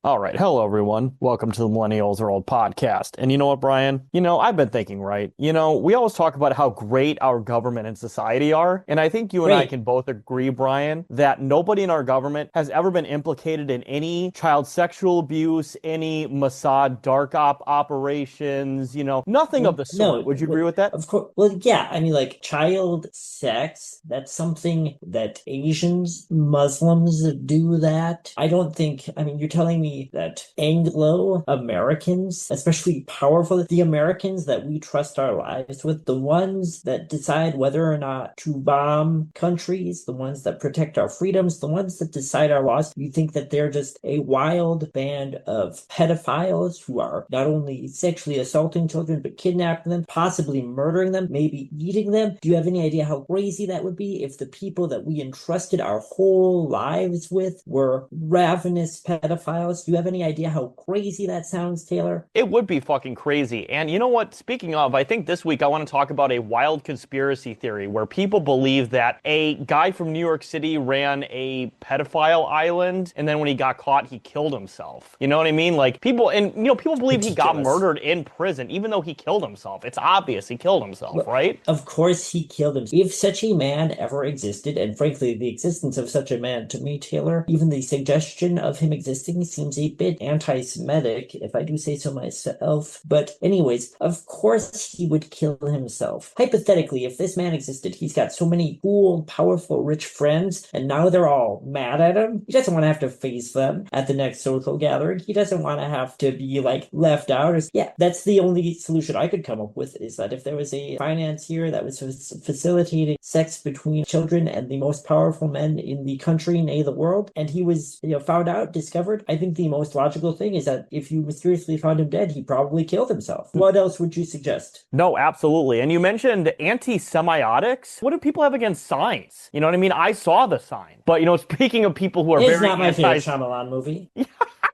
All right. Hello, everyone. Welcome to the Millennials Are Old podcast. And you know what, Brian? I've been thinking, right? We always talk about how great our government and society are. And I think you and I Great. can both agree, Brian, that nobody in our government has ever been implicated in any child sexual abuse, any Mossad dark operations, nothing of Well, the sort. no, Would you agree with that? of course. Well, yeah. I mean, like child sex, that's something that Asians, Muslims do that. I don't think, I mean, you're telling me that Anglo Americans, especially powerful, the Americans that we trust our lives with, the ones that decide whether or not to bomb countries, the ones that protect our freedoms, the ones that decide our laws, you think that they're just a wild band of pedophiles who are not only sexually assaulting children, but kidnapping them, possibly murdering them, maybe eating them? Do you have any idea how crazy that would be if the people that we entrusted our whole lives with were ravenous pedophiles? Do you have any idea how crazy that sounds, Taylor? It would be fucking crazy. And you know what? Speaking of, I think this week I want to talk about a wild conspiracy theory where people believe that a guy from New York City ran a pedophile island, and then when he got caught, he killed himself. You know what I mean? Like people, and people believe he got Ridiculous. murdered in prison, even though he killed himself. It's obvious he killed himself, Well, right? of course he killed him. If such a man ever existed, and frankly, the existence of such a man to me, Taylor, even the suggestion of him existing seems a bit anti-Semitic, if I do say so myself. But anyways, of course he would kill himself. Hypothetically, if this man existed, he's got so many cool, powerful, rich friends, and now they're all mad at him. He doesn't want to have to face them at the next social gathering. He doesn't want to have to be like left out. Yeah, that's the only solution I could come up with, is that if there was a financier that was facilitating sex between children and the most powerful men in the country, nay the world, and he was, found out, discovered, I think the most logical thing is that if you mysteriously found him dead, he probably killed himself. What else would you suggest? No, absolutely. And you mentioned anti-semiotics. What do people have against signs? You know what I mean? I saw the sign. But, speaking of people who are It's very not my favorite Shyamalan movie.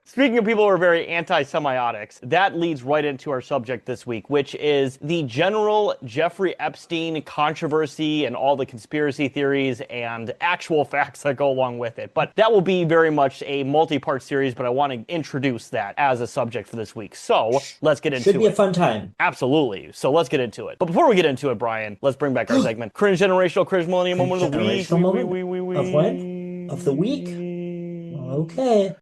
Speaking of people who are very anti-semiotics, that leads right into our subject this week, which is the general Jeffrey Epstein controversy and all the conspiracy theories and actual facts that go along with it. But that will be very much a multi-part series, but I want to introduce that as a subject for this week. So let's get Should into be a it. fun time. Absolutely. So let's get into it. But before we get into it, Brian, let's bring back our segment. Cringe generational, cringe millennial moment of the week. Generational moment of what? Of the week? Okay.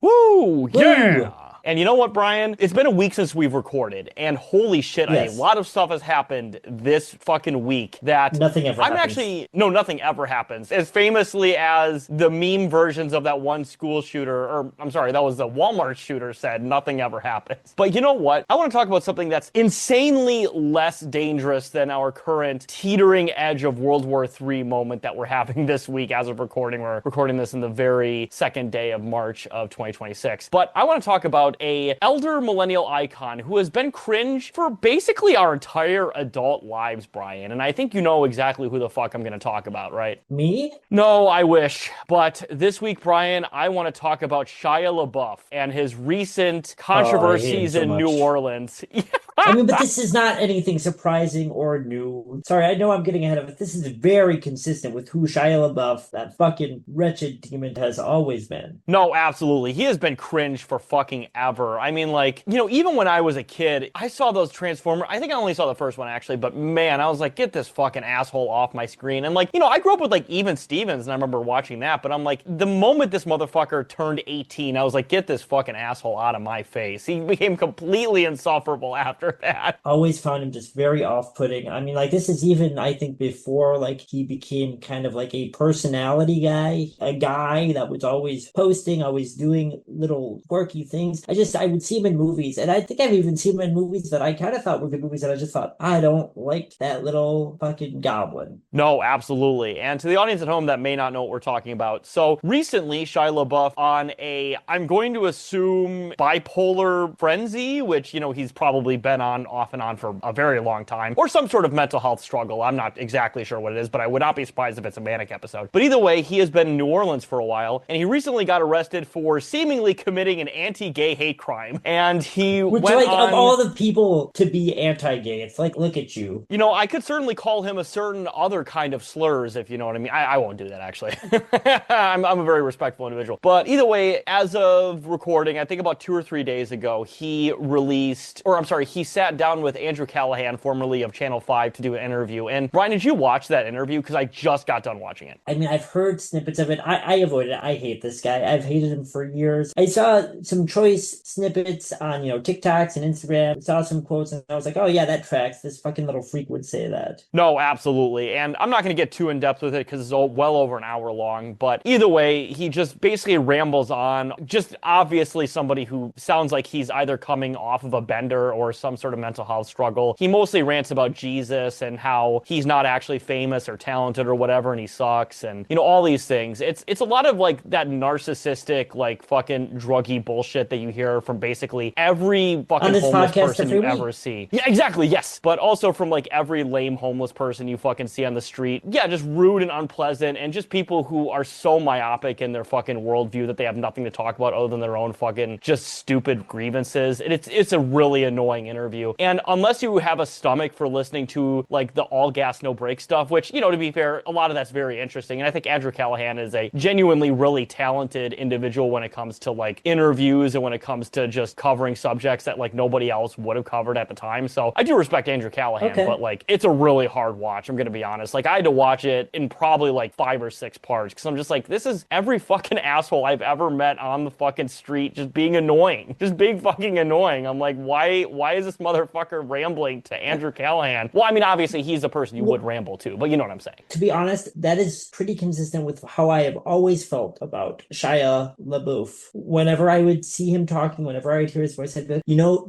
Woo! Woo! Yeah! And you know what, Brian? It's been a week since we've recorded, and holy shit, a Yes. lot of stuff has happened this fucking week that Nothing ever I'm happens. actually, no, nothing ever happens. As famously as the meme versions of that one school shooter, or I'm sorry, that was the Walmart shooter said, nothing ever happens. But you know what? I want to talk about something that's insanely less dangerous than our current teetering edge of World War III moment that we're having this week as of recording. We're recording this in the very second day of March of 2026. But I want to talk about a elder millennial icon who has been cringe for basically our entire adult lives, Brian. And I think you know exactly who the fuck I'm going to talk about, right? Me? No, I wish. But this week, Brian, I want to talk about Shia LaBeouf and his recent Oh, I hate him controversies so in New much. Orleans. I mean, but this is not anything surprising or new. Sorry, I know I'm getting ahead of it. This is very consistent with who Shia LaBeouf, that fucking wretched demon, has always been. No, absolutely. He has been cringe for fucking ever. I mean, like, even when I was a kid, I saw those Transformers. I think I only saw the first one, actually, but man, I was like, get this fucking asshole off my screen. And like, I grew up with like Even Stevens, and I remember watching that, but I'm like, the moment this motherfucker turned 18, I was like, get this fucking asshole out of my face. He became completely insufferable after that. Always found him just very off-putting. I mean, like, this is even, I think, before, like, he became kind of like a personality guy, a guy that was always posting, always doing little quirky things. I would see him in movies, and I think I've even seen him in movies that I kind of thought were good movies, and I just thought, I don't like that little fucking goblin. No, absolutely. And to the audience at home that may not know what we're talking about, so recently Shia LaBeouf on I'm going to assume bipolar frenzy, which, he's probably been been on off and on for a very long time, or some sort of mental health struggle. I'm not exactly sure what it is, but I would not be surprised if it's a manic episode. But either way, he has been in New Orleans for a while, and he recently got arrested for seemingly committing an anti-gay hate crime. And he Which, went like, on... of all the people to be anti-gay, it's like, look at you. You know, I could certainly call him a certain other kind of slurs, if you know what I mean. I won't do that, actually. I'm a very respectful individual. But either way, as of recording, I think about 2 or 3 days ago, he sat down with Andrew Callahan, formerly of Channel 5, to do an interview. And Brian, did you watch that interview? Because I just got done watching it. I mean, I've heard snippets of it. I avoided it. I hate this guy. I've hated him for years. I saw some choice snippets on, TikToks and Instagram. Saw some quotes, and I was like, oh yeah, that tracks. This fucking little freak would say that. No, absolutely. And I'm not going to get too in-depth with it because it's well over an hour long. But either way, he just basically rambles on. Just obviously somebody who sounds like he's either coming off of a bender or some sort of mental health struggle. He mostly rants about Jesus and how he's not actually famous or talented or whatever, and he sucks, and all these things. It's a lot of like that narcissistic, like fucking druggy bullshit that you hear from basically every fucking homeless person you ever see. Yeah, exactly, yes. But also from like every lame homeless person you fucking see on the street. Yeah, just rude and unpleasant, and just people who are so myopic in their fucking worldview that they have nothing to talk about other than their own fucking just stupid grievances. It's a really annoying interview. And unless you have a stomach for listening to like the all gas no break stuff, which, to be fair, a lot of that's very interesting. And I think Andrew Callahan is a genuinely really talented individual when it comes to like interviews and when it comes to just covering subjects that like nobody else would have covered at the time. So I do respect Andrew Callahan, but like it's a really hard watch. I'm going to be honest. Like I had to watch it in probably like 5 or 6 parts because I'm just like, this is every fucking asshole I've ever met on the fucking street just being annoying. Just being fucking annoying. I'm like, why is this motherfucker rambling to Andrew Callahan? Well, I mean, obviously he's the person you would ramble to, but you know what I'm saying. To be honest, that is pretty consistent with how I have always felt about Shia LaBeouf. Whenever I would see him talking, whenever I would hear his voice, I'd be like,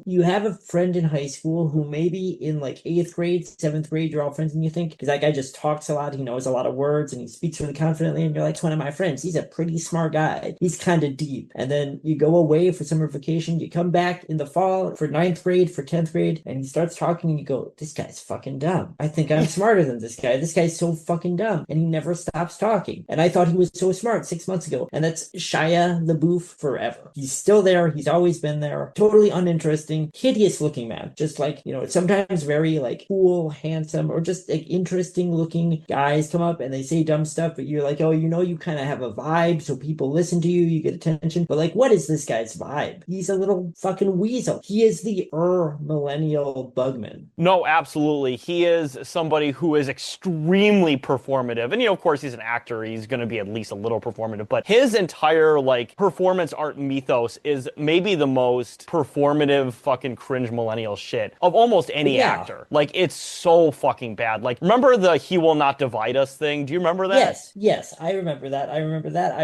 you have a friend in high school who maybe in like 8th grade, 7th grade, you're all friends and you think, because that guy just talks a lot, he knows a lot of words and he speaks really confidently, and you're like, it's one of my friends. He's a pretty smart guy. He's kind of deep. And then you go away for summer vacation, you come back in the fall for 9th grade, for 10th grade, and he starts talking and you go, this guy's fucking dumb. I think I'm smarter than this guy. This guy's so fucking dumb. And he never stops talking. And I thought he was so smart 6 months ago. And that's Shia LaBeouf forever. He's still there. He's always been there. Totally uninteresting, hideous looking man. Just like, sometimes very like cool, handsome, or just like interesting looking guys come up and they say dumb stuff, but you're like, oh, you kind of have a vibe, so people listen to you, you get attention. But like, what is this guy's vibe? He's a little fucking weasel. He is the millennial bugman. No, absolutely. He is somebody who is extremely performative. And, of course, he's an actor. He's going to be at least a little performative. But his entire, like, performance art mythos is maybe the most performative fucking cringe millennial shit of almost any actor. Like, it's so fucking bad. Like, remember the He Will Not Divide Us thing? Do you remember that? Yes. I remember that. I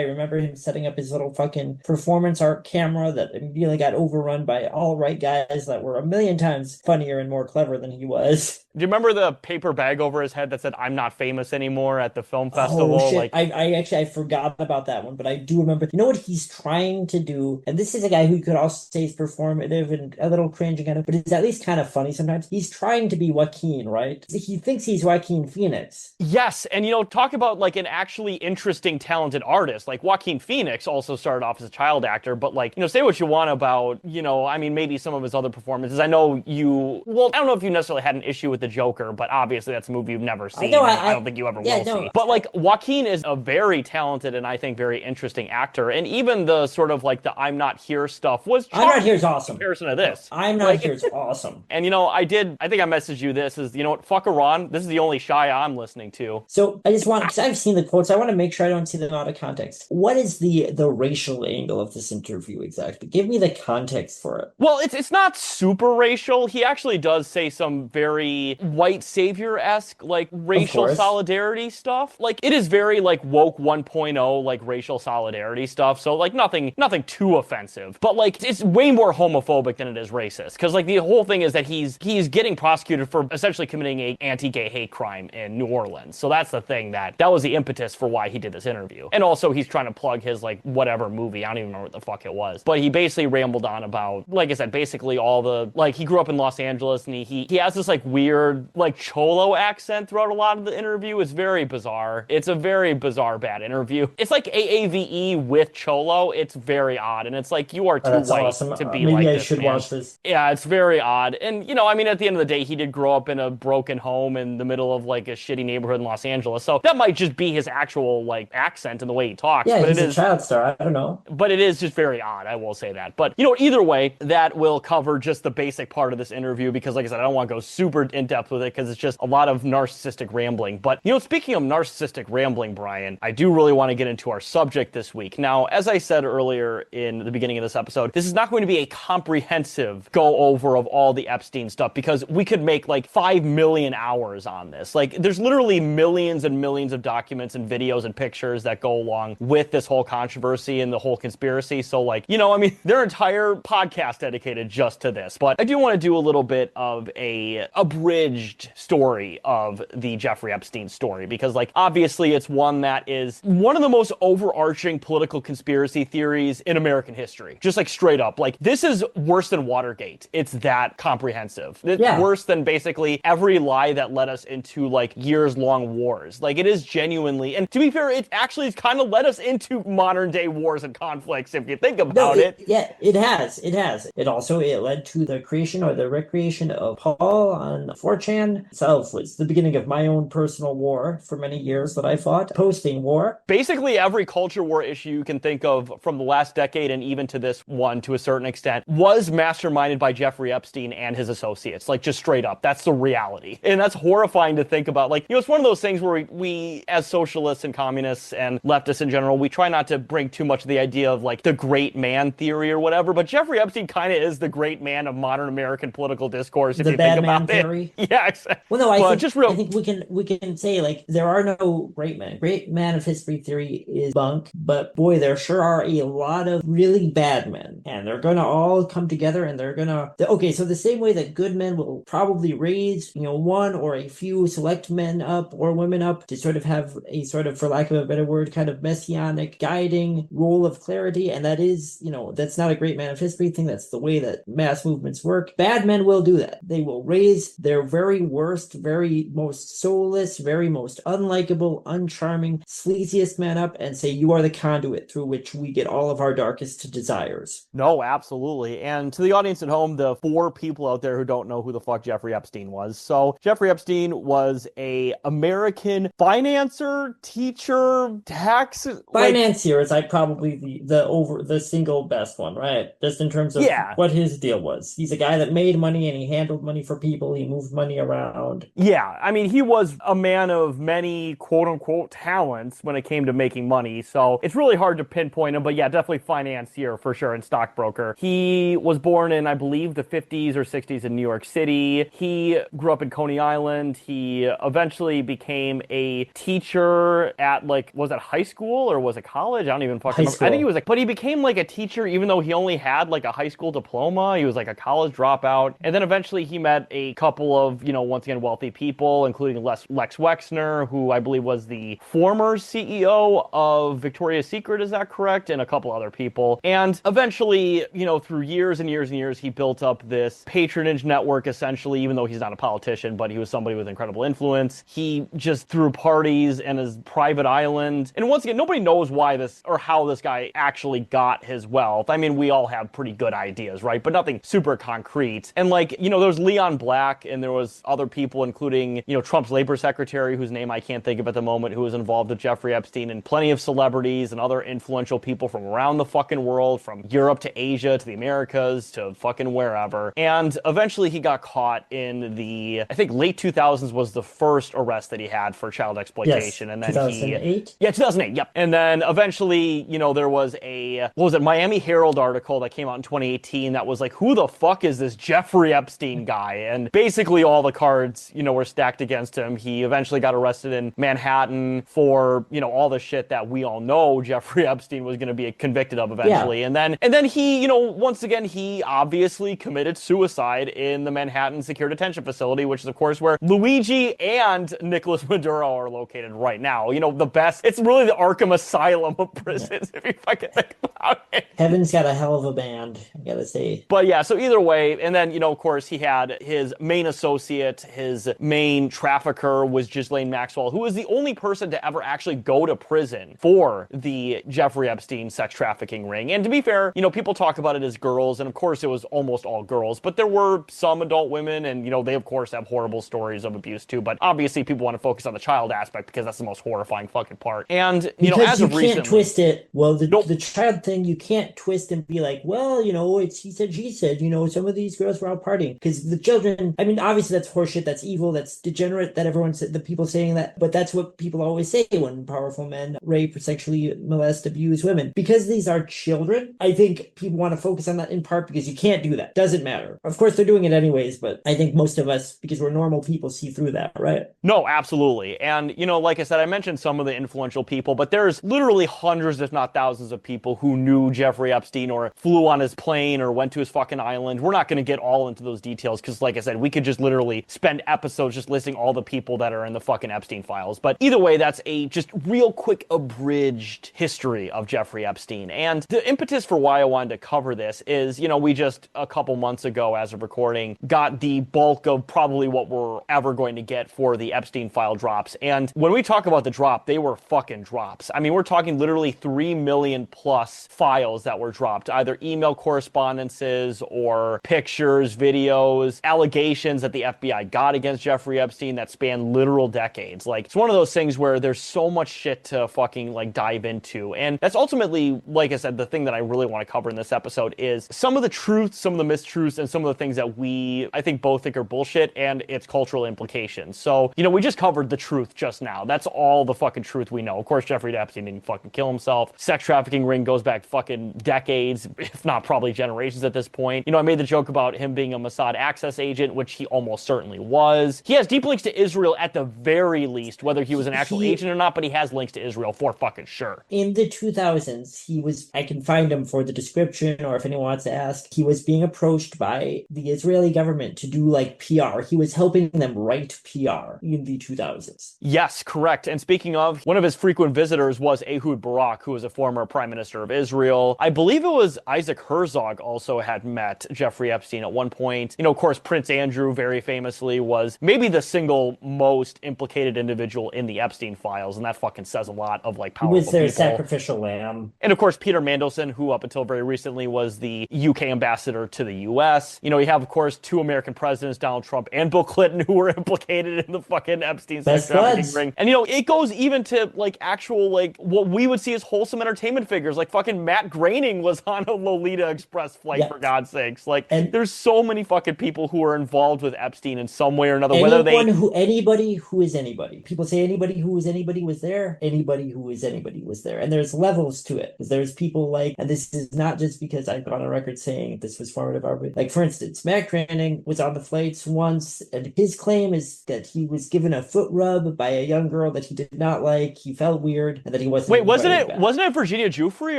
remember him setting up his little fucking performance art camera that immediately got overrun by all right guys that were a million times funnier and more clever than he was. Do you remember the paper bag over his head that said, "I'm not famous anymore" at the film festival? Oh, shit. I forgot about that one, but I do remember. You know what he's trying to do? And this is a guy who you could also say is performative and a little cringe and but it's at least kind of funny sometimes. He's trying to be Joaquin, right? He thinks he's Joaquin Phoenix. Yes, and talk about like an actually interesting, talented artist. Like Joaquin Phoenix also started off as a child actor, but like, say what you want about, maybe some of his other performances. I don't know if you necessarily had an issue with The Joker, but obviously that's a movie you've never seen. I don't think you ever will see. But like Joaquin is a very talented and I think very interesting actor. And even the sort of like the I'm Not Here stuff was I'm Not Here is awesome. In comparison to this. I'm Not Here is awesome. And I think I messaged you this is, what, fuck Iran. This is the only Shia I'm listening to. So I just want, because I've seen the quotes, I want to make sure I don't see them out of context. What is the racial angle of this interview exactly? Give me the context for it. Well, it's not super racial. He actually does say some very white savior-esque, like, racial solidarity stuff. Like, it is very, like, woke 1.0, like, racial solidarity stuff. So, like, nothing too offensive. But, like, it's way more homophobic than it is racist. Because, like, the whole thing is that he's getting prosecuted for essentially committing a anti-gay hate crime in New Orleans. So that's the thing that was the impetus for why he did this interview. And also, he's trying to plug his, like, whatever movie. I don't even remember what the fuck it was. But he basically rambled on about, like I said, basically all the, like, like he grew up in Los Angeles, and he has this like weird like Cholo accent throughout a lot of the interview. It's very bizarre. It's a very bizarre bad interview. It's like AAVE with Cholo. It's very odd, and it's like you are too That's white awesome. to be Maybe like I this, should man. watch this. Yeah, it's very odd. And, you know, I mean, at the end of the day, he did grow up in a broken home in the middle of, like, a shitty neighborhood in Los Angeles. So that might just be his actual, like, accent and the way he talks. Yeah, but he's it a is, child star. I don't know. but it is just very odd, I will say that. But, you know, either way, that will cover just the basic part of this interview because, like I said, I don't want to go super in-depth with it because it's just a lot of narcissistic rambling. But, you know, speaking of narcissistic rambling, Brian, I do really want to get into our subject this week. Now, as I said earlier in the beginning of this episode, this is not going to be a comprehensive go-over of all the Epstein stuff because we could make like 5 million hours on this. Like, there's literally millions and millions of documents and videos and pictures that go along with this whole controversy and the whole conspiracy. So, like, you know, I mean, their entire podcast dedicated just to this. But I do want to do a little bit of a abridged story of the Jeffrey Epstein story because, like, obviously it's one that is one of the most overarching political conspiracy theories in American history. Just like straight up. Like, this is worse than Watergate. It's that comprehensive. It's worse than basically every lie that led us into like years-long wars. Like, it is genuinely, and to be fair, it actually has kind of led us into modern day wars and conflicts if you think about it. Yeah, it has. It has. It led to the creation or the recreation of Paul on 4chan itself. Was the beginning of my own personal war for many years that I fought, posting war. Basically, every culture war issue you can think of from the last decade and even to this one to a certain extent was masterminded by Jeffrey Epstein and his associates. Like, just straight up. That's the reality. And that's horrifying to think about. Like, you know, it's one of those things where we as socialists and communists and leftists in general, we try not to bring too much of the idea of like the great man theory or whatever, but Jeffrey Epstein kind of is the great man of modern American political discourse if you think about it. Theory. Yeah, exactly. Well, no, I think we can say like there are no great men. Great man of history theory is bunk, but boy, there sure are a lot of really bad men, and they're gonna all come together, and they're gonna. Okay, so the same way that good men will probably raise, you know, one or a few select men up or women up to sort of have a sort of, for lack of a better word, kind of messianic guiding role of clarity, and that is, you know, that's not a great man of history thing. That's the way that mass movements work. Bad men will do that. They will raise their very worst, very most soulless, very most unlikable, uncharming, sleaziest man up and say, you are the conduit through which we get all of our darkest desires. No, absolutely. And to the audience at home, the 4 people out there who don't know who the fuck Jeffrey Epstein was. So Jeffrey Epstein was a American financier, teacher, tax financier is probably the single best one, right? Just in terms of what his deal was. He's a guy that made money and he handled money for people. He moved money around. Yeah, I mean, he was a man of many quote-unquote talents when it came to making money, so it's really hard to pinpoint him, but yeah, definitely financier for sure and stockbroker. He was born in, I believe, the 50s or 60s in New York City. He grew up in Coney Island. He eventually became a teacher at, like, was it high school or was it college? I don't even fucking remember. I think he was, like, but he became, like, a teacher even though he only had, like, a high school diploma. He was, like, a college dropout. And then eventually he met a couple of, you know, once again, wealthy people, including Lex Wexner, who I believe was the former CEO of Victoria's Secret, is that correct? And a couple other people. And eventually, you know, through years and years and years, he built up this patronage network, essentially, even though he's not a politician, but he was somebody with incredible influence. He just threw parties in his private island. And once again, nobody knows why this or how this guy actually got his wealth. I mean, we all have pretty good ideas, right? But nothing super concrete. And, like, you know, there was Leon Black and there was other people, including, you know, Trump's labor secretary, whose name I can't think of at the moment, who was involved with Jeffrey Epstein, and plenty of celebrities and other influential people from around the fucking world, from Europe to Asia to the Americas to fucking wherever. And eventually he got caught in the, I think late 2000s was the first arrest that he had for child exploitation. Yes, and then 2008? Yeah, 2008, yep. And then eventually, you know, there was a, what was it, Miami Herald article that came out in 2018 that was like, who the fuck is this Jeffrey Epstein guy? And basically all the cards, you know, were stacked against him. He eventually got arrested in Manhattan for, you know, all the shit that we all know Jeffrey Epstein was going to be convicted of eventually. Yeah. And then he, you know, once again, he obviously committed suicide in the Manhattan Secure Detention Facility, which is, of course, where Luigi and Nicolas Maduro are located right now. You know, the best, it's really the Arkham Asylum of prisons, if you fucking think about it. Heaven's got a hell of a band, I gotta say. But yeah, so either way, and then, of course, he had his main associate, his main trafficker was Ghislaine Maxwell, who was the only person to ever actually go to prison for the Jeffrey Epstein sex trafficking ring. And to be fair, people talk about it as girls, and of course it was almost all girls, but there were some adult women, and, they of course have horrible stories of abuse too, but obviously people want to focus on the child aspect because that's the most horrifying fucking part. And, because as you of can't recently... twist it. Well, Nope. the child thing, you can't twist and be like, well, it's he said, she said, some of these girls were out partying. Because the children, I mean, obviously that's horseshit, that's evil, that's degenerate, that everyone said, the people saying that, but that's what people always say when powerful men rape or sexually molest, abuse women. Because these are children, I think people want to focus on that in part because you can't do that. Doesn't matter. Of course, they're doing it anyways, but I think most of us, because we're normal people, see through that, right? No, absolutely. And, like I said, I mentioned some of the influential people, but there's literally hundreds, if not thousands of people who knew Jeffrey Epstein or flew on his plane or went to his fucking island. We're not going to get all into those details because, like I said, we could just literally spend episodes just listing all the people that are in the fucking Epstein files. But either way, that's a just real quick abridged history of Jeffrey Epstein. And the impetus for why I wanted to cover this is, we just a couple months ago, as of recording, got the bulk of probably what we're ever going to get for the Epstein file drops. And when we talk about the drop, they were fucking drops. I mean, we're talking literally 3 million plus files that were dropped, either email correspondences or pictures, videos, allegations that the FBI got against Jeffrey Epstein that span literal decades. Like, it's one of those things where there's so much shit to fucking dive into. And that's ultimately, like I said, the thing that I really want to cover in this episode is some of the truths, some of the mistruths, and some of the things that I think both think are bullshit and its cultural implications. So, we just covered the truth just now. That's all the fucking truth we know. Of course, Jeffrey Epstein didn't fucking kill himself. Sex trafficking ring goes back fucking decades, if not probably generations at this point. I made the joke about him being a Mossad access agent, which he almost certainly was. He has deep links to Israel at the very least, whether he was an actual agent or not, but he has links to Israel for fucking sure. In the 2000s, I can find him for the description, or if anyone wants to ask, he was being approached by the Israeli government to do PR. He was helping them write PR in the 2000s. Yes, correct. And speaking of, one of his frequent visitors was Ehud Barak, who was a former prime minister of Israel. I believe it was Isaac Herzog also had met Jeffrey Epstein at one point. Of course, Prince Andrew very famously was maybe the single most implicated individual in the Epstein files, and that fucking says a lot of powerful people. He was their sacrificial lamb. And of course, Peter Mandelson, who up until very recently was the UK ambassador to the US. You have, of course, two American presidents, Donald Trump and Bill Clinton, who were implicated in the fucking Epstein sex trafficking ring. And it goes even to actual what we would see as wholesome entertainment figures. Fucking Matt Groening was on a Lolita Express flight, for God's sakes. There's so many fucking people who are involved with Epstein in some way or another. Anybody who is anybody. People say anybody who is anybody was there. Anybody who is anybody was there. And there's levels to it. There's people and this is not just because I've gone on record saying this was formative art. For instance, Matt Groening was on the flights once, and his claim is that he was given a foot rub by a young girl that he did not like. He felt weird, and that he wasn't. Wait, wasn't it Virginia Giuffre,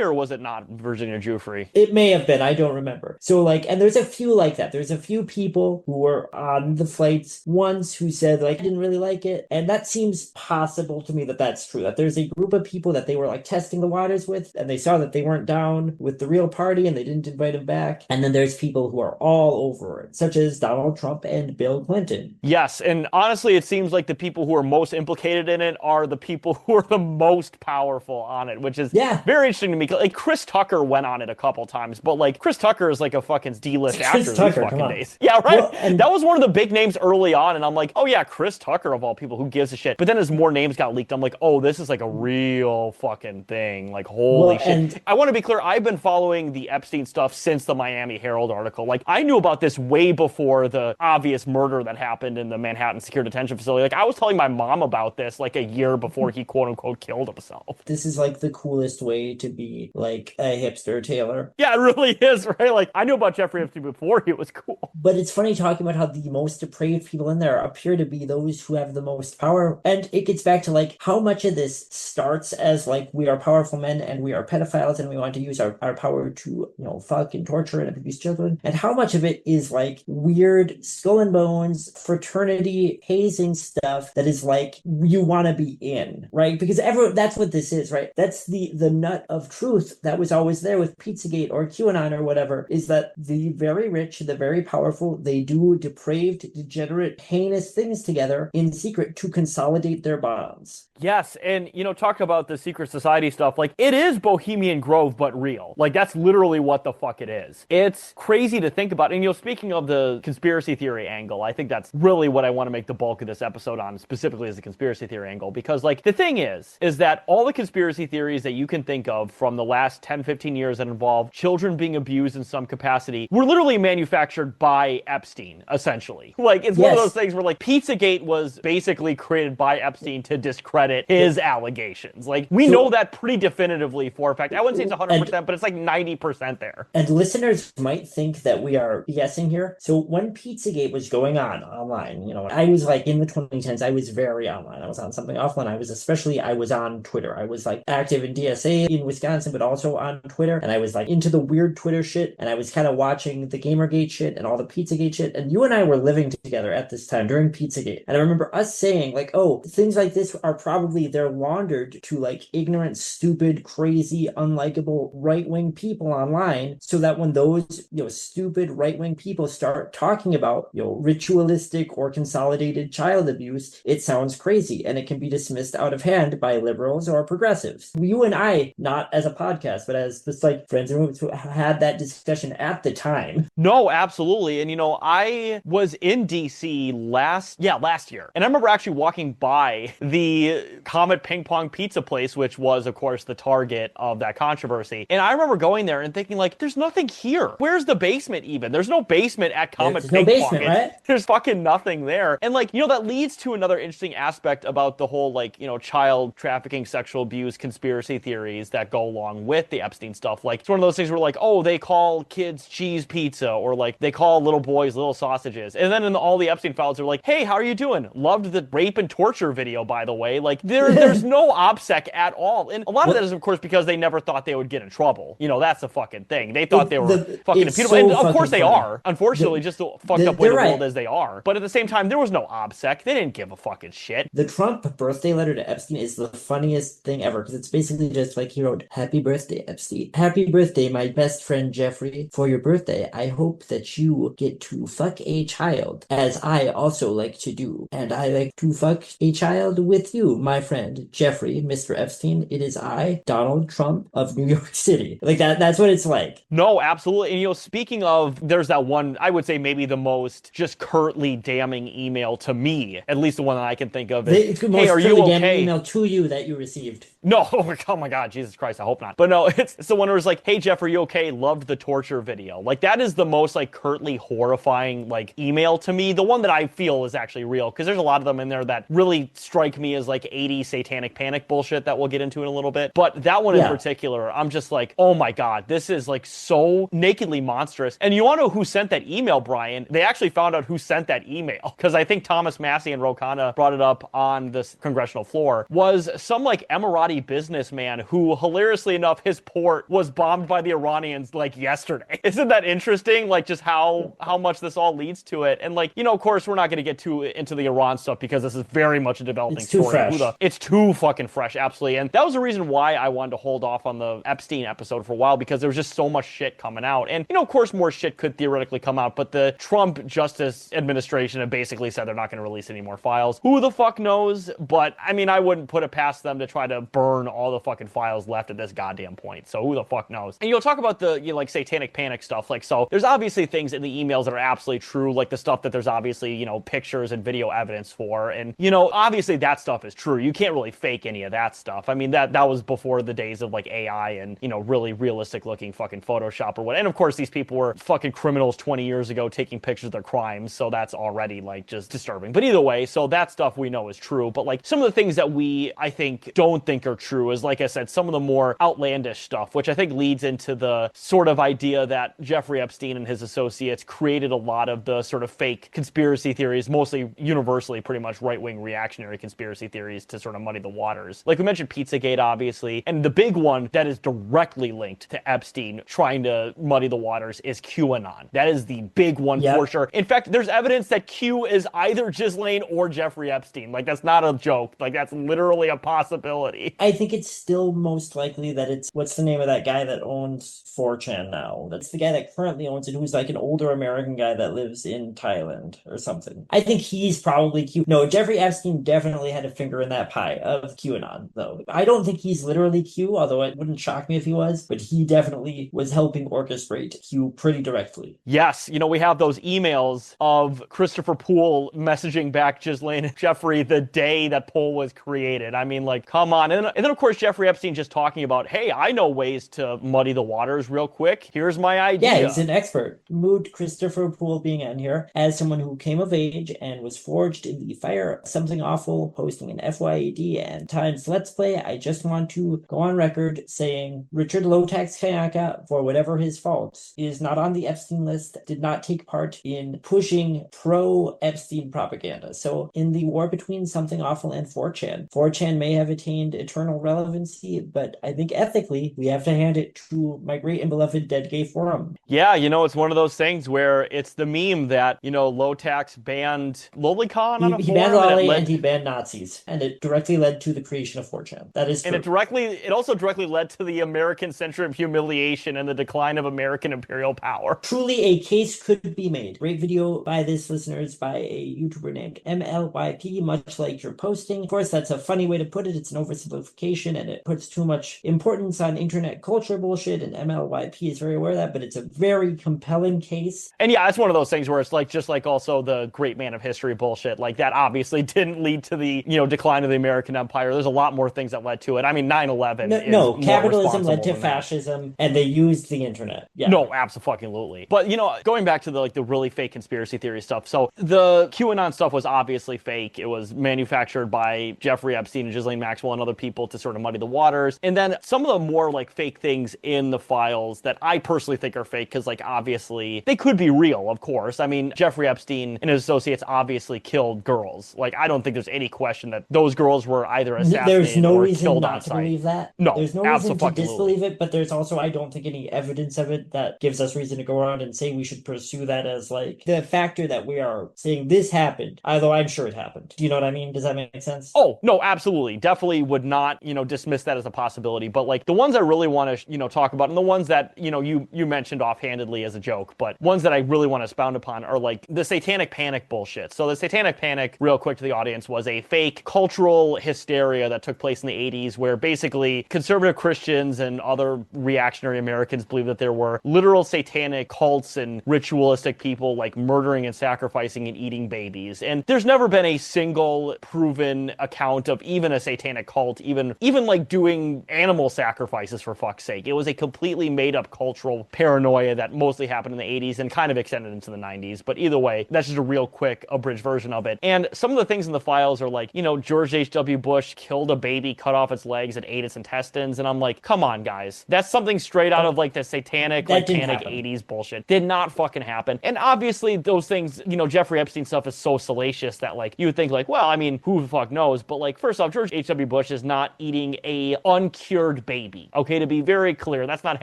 or was it not Virginia Giuffre? It may have been. I don't remember. So and there's a few like that. There's a few people who were on the flights once who said I didn't really like it, and that seems possible to me that that's true. That there's a group of people that they were testing the waters with, and they saw that they weren't down with the real party, and they didn't invite him back. And then there's people who are all over it, such as Donald Trump and Bill Clinton. Yes, and honestly, it seems like the people who are most implicated in it are the people who are the most powerful on it, which is very interesting to me. Chris Tucker went on it a couple times, but Chris Tucker is a fucking D-list actor these fucking days. Yeah, right? Well, and that was one of the big names early on, and I'm oh yeah, Chris Tucker of all people, who gives a shit? But then as more names got leaked, I'm oh, this is a real fucking thing. Holy shit. And I want to be clear, I've been following the Epstein stuff since the Miami Herald article. I knew about this way before the obvious murder that happened in the Manhattan Secure Detention Facility. I was telling my mom about this a year before he quote-unquote killed himself. This is the coolest way to be a hipster, Taylor. Yeah, it really is, right? I knew about Jeffrey Epstein before he was cool. But it's funny talking about how the most depraved people in there appear to be those who have the most power. And it gets back to how much of this starts as we are powerful men and we are pedophiles and we want to use our power to, fuck and torture and abuse children. And how much of it is weird skull and bones, fraternity, hazing stuff that is you want to be in, right? Because that's what this is, right? That's the nut of truth that was always was there with Pizzagate or QAnon or whatever, is that the very rich, the very powerful, they do depraved, degenerate, heinous things together in secret to consolidate their bonds. Yes, and talk about the secret society stuff. Like, it is Bohemian Grove, but real. Like, that's literally what the fuck it is. It's crazy to think about. And speaking of the conspiracy theory angle, I think that's really what I want to make the bulk of this episode on, specifically as a conspiracy theory angle. Because, like, the thing is that all the conspiracy theories that you can think of from the last 10, 15 years that involve children being abused in some capacity were literally manufactured by Epstein, essentially. Like, it's one of those things where, like, Pizzagate was basically created by Epstein to discredit his allegations. Like, we know that pretty definitively for a fact. I wouldn't say it's 100%, but it's like 90% there. And listeners might think that we are guessing here. So when Pizzagate was going on online, I was like in the 2010s, I was very online. I was on something offline. I was on Twitter. I was like active in DSA in Wisconsin, but also on Twitter. And I was like into the weird Twitter shit. And I was kind of watching the Gamergate shit and all the Pizzagate shit. And you and I were living together at this time during Pizzagate. And I remember us saying like, oh, things like this are probably they're laundered to like ignorant, stupid, crazy, unlikable right-wing people online, so that when those stupid right-wing people start talking about ritualistic or consolidated child abuse, it sounds crazy and it can be dismissed out of hand by liberals or progressives. You and I, not as a podcast, but as just like friends who had that discussion at the time. No, absolutely. And I was in DC last year, and I remember actually walking by the Comet Ping Pong Pizza place, which was, of course, the target of that controversy. And I remember going there and thinking, like, there's nothing here. Where's the basement even? There's no basement at Comet Ping Pong. Right? There's fucking nothing there. And, like, that leads to another interesting aspect about the whole, like, child trafficking, sexual abuse, conspiracy theories that go along with the Epstein stuff. Like, it's one of those things where, like, oh, they call kids cheese pizza, or, like, they call little boys little sausages. And then in all the Epstein files, they're like, hey, how are you doing? Loved the rape and torture video, by the way. Like, there's no OPSEC at all. And a lot of that is, of course, because they never thought they would get in trouble. That's the fucking thing. They thought they were fucking imputable. So and of course they are. Unfortunately, just the fucked up way the world as they are. But at the same time, there was no OPSEC. They didn't give a fucking shit. The Trump birthday letter to Epstein is the funniest thing ever, because it's basically just like he wrote, "Happy birthday, Epstein. Happy birthday, my best friend Jeffrey. For your birthday, I hope that you get to fuck a child, as I also like to do. And I like to fuck a child with you, my friend Jeffrey, Mr. Epstein. It is I, Donald Trump of New York City." Like that's what it's like. No, absolutely. And speaking of, there's that one, I would say maybe the most just curtly damning email to me, at least the one that I can think of is, hey, are you okay? Email to you that you received. No, oh my God, Jesus Christ, I hope not. But no, it's the one where it's like, hey, Jeff, are you okay? Loved the torture video. Like, that is the most, like, curtly horrifying, like, email to me. The one that I feel is actually real, because there's a lot of them in there that really strike me as, like, 80s satanic panic bullshit that we'll get into in a little bit. But that one in particular, I'm just like, oh my God, this is, like, so nakedly monstrous. And you want to know who sent that email, Brian? They actually found out who sent that email, because I think Thomas Massey and Ro Khanna brought it up on this congressional floor, was some, like, Emirati businessman who, hilariously enough, his port was bombed by the Iranians, like, yesterday. Isn't that interesting? Like, just how much this all leads to it. And, like, of course, we're not going to get too into the Iran stuff, because this is very much a developing story. It's too fucking fresh, absolutely. And that was the reason why I wanted to hold off on the Epstein episode for a while, because there was just so much shit coming out. And, of course, more shit could theoretically come out, but the Trump Justice Administration have basically said they're not going to release any more files. Who the fuck knows? But, I mean, I wouldn't put it past them to try to burn all the fucking files left at this goddamn point. So who the fuck knows? And you'll talk about the, like, satanic panic stuff. Like, so there's obviously things in the emails that are absolutely true, like the stuff that there's obviously, pictures and video evidence for. And, obviously that stuff is true. You can't really fake any of that stuff. I mean, that was before the days of, like, AI and, really realistic looking fucking Photoshop or what. And of course, these people were fucking criminals 20 years ago taking pictures of their crimes. So that's already, like, just disturbing. But either way, so that stuff we know is true. But, like, some of the things that we, I think, don't think are true is, like I said, some of the more outlandish stuff, which I think leads into the sort of idea that Jeffrey Epstein and his associates created a lot of the sort of fake conspiracy theories, mostly universally pretty much right-wing reactionary conspiracy theories to sort of muddy the waters. Like we mentioned Pizzagate, obviously, and the big one that is directly linked to Epstein trying to muddy the waters is QAnon. That is the big one for sure. In fact, there's evidence that Q is either Ghislaine or Jeffrey Epstein. Like, that's not a joke. Like, that's literally a possibility. I think it's still most likely that it's, what's the name of that guy that owns 4chan now? That's the guy that currently owns it, who's like an older American guy that lives in Thailand or something. I think he's probably Q. No, Jeffrey Epstein definitely had a finger in that pie of QAnon, though. I don't think he's literally Q, although it wouldn't shock me if he was, but he definitely was helping orchestrate Q pretty directly. Yes, we have those emails of Christopher Poole messaging back Ghislaine and Jeffrey the day that Poole was created. I mean, like, come on. And then, of course, Jeffrey Epstein just talking about, hey, I know ways to muddy the waters real quick. Here's my idea. Yeah, he's an expert. Mood Christopher Poole being on here as someone who came of age and was forged in the fire of something awful, posting an FYED and Times Let's Play. I just want to go on record saying Richard Lotax Kayaka, for whatever his faults, is not on the Epstein list, did not take part in pushing pro-Epstein propaganda. So in the war between Something Awful and 4chan, 4chan may have attained eternal relevancy, but I think ethically we have to hand it to my great and beloved Dead Gay Forum. Yeah, it's one of those things where it's the meme that, Lotax banned Lolicon on a He forum. banned Lolly and he banned Nazis, and it directly led to the creation of 4chan. That is true. And it also directly led to the American Center of Humiliation and the decline of American imperial power. Truly, a case could be made. Great video by this, listeners, by a YouTuber named MLYP, much like you're posting. Of course, that's a funny way to put it. It's an oversimplification, and it puts too much importance on internet culture bullshit, and MLYP is very aware of that, but it's a very compelling case. And yeah, it's one of those things where it's like, just like also the great man of history bullshit, like that obviously didn't lead to the, decline of the American empire. There's a lot more things that led to it. I mean, 9/11 No, capitalism led to fascism, and they used the internet. Yeah. No, absolutely. But, going back to the really fake conspiracy theory stuff. So the QAnon stuff was obviously fake. It was manufactured by Jeffrey Epstein and Ghislaine Maxwell and other people to sort of muddy the waters. And then some of the more like fake things in the files that I personally think are fake, because like obviously they could be real, of course. I mean, Jeffrey Epstein and his associates obviously killed girls. Like, I don't think there's any question that those girls were either assassinated there's no or reason killed not on to site. believe that. No, there's no reason to absolutely. disbelieve it, but there's also, I don't think, any evidence of it that gives us reason to go around and say we should pursue that as like the factor that we are saying this happened, although I'm sure it happened. Do you know what I mean? Does that make sense? Oh, no, absolutely. Definitely would not, dismiss that as a possibility. But like the ones I really want to, talk about, and the ones that, you mentioned offhandedly as a joke, but ones that I really want to expound upon are like the satanic panic bullshit. So the satanic panic, real quick to the audience, was a fake cultural hysteria that took place in the 80s where basically conservative Christians and other reactionary Americans believed that there were literal satanic cults and ritualistic people like murdering and sacrificing and eating babies. And there's never been a single proven account of even a satanic cult, even like doing animal sacrifices, for fuck's sake. It was a completely made up cultural paranoia that mostly happened in the 80s and kind of extended into the 90s. But either way, that's just a real quick abridged version of it. And some of the things in the files are like, George H.W. Bush killed a baby, cut off its legs, and ate its intestines. And I'm like, come on, guys. That's something straight out of like the satanic, like panic 80s bullshit. Did not fucking happen. And obviously those things, Jeffrey Epstein stuff is so salacious that like you would think like, well, I mean, who the fuck knows? But like, first off, George H.W. Bush is not eating a uncured baby. Okay, to be very clear, that's not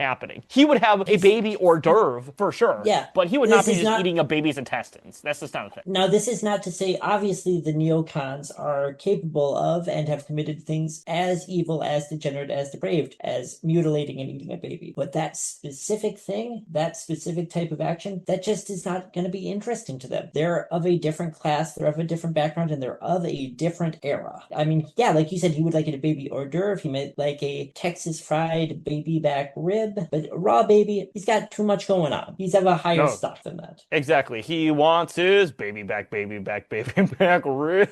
happening. He would have a baby hors d'oeuvre for sure. Yeah. But he would not be just eating a baby's intestines. That's just not a thing. Now, this is not to say, obviously, the neocons are capable of and have committed things as evil, as degenerate, as depraved, as mutilating and eating a baby. But that specific thing, that specific type of action, that just is not going to be interesting to them. They're of a different class, they're of a different background, and they're of a different era. I mean, yeah, like you said, he would like it a baby hors d'oeuvre. He might like a Texas fried baby back rib, but raw baby, he's got too much going on. He's of a higher stock than that. Exactly. He wants his baby back rib.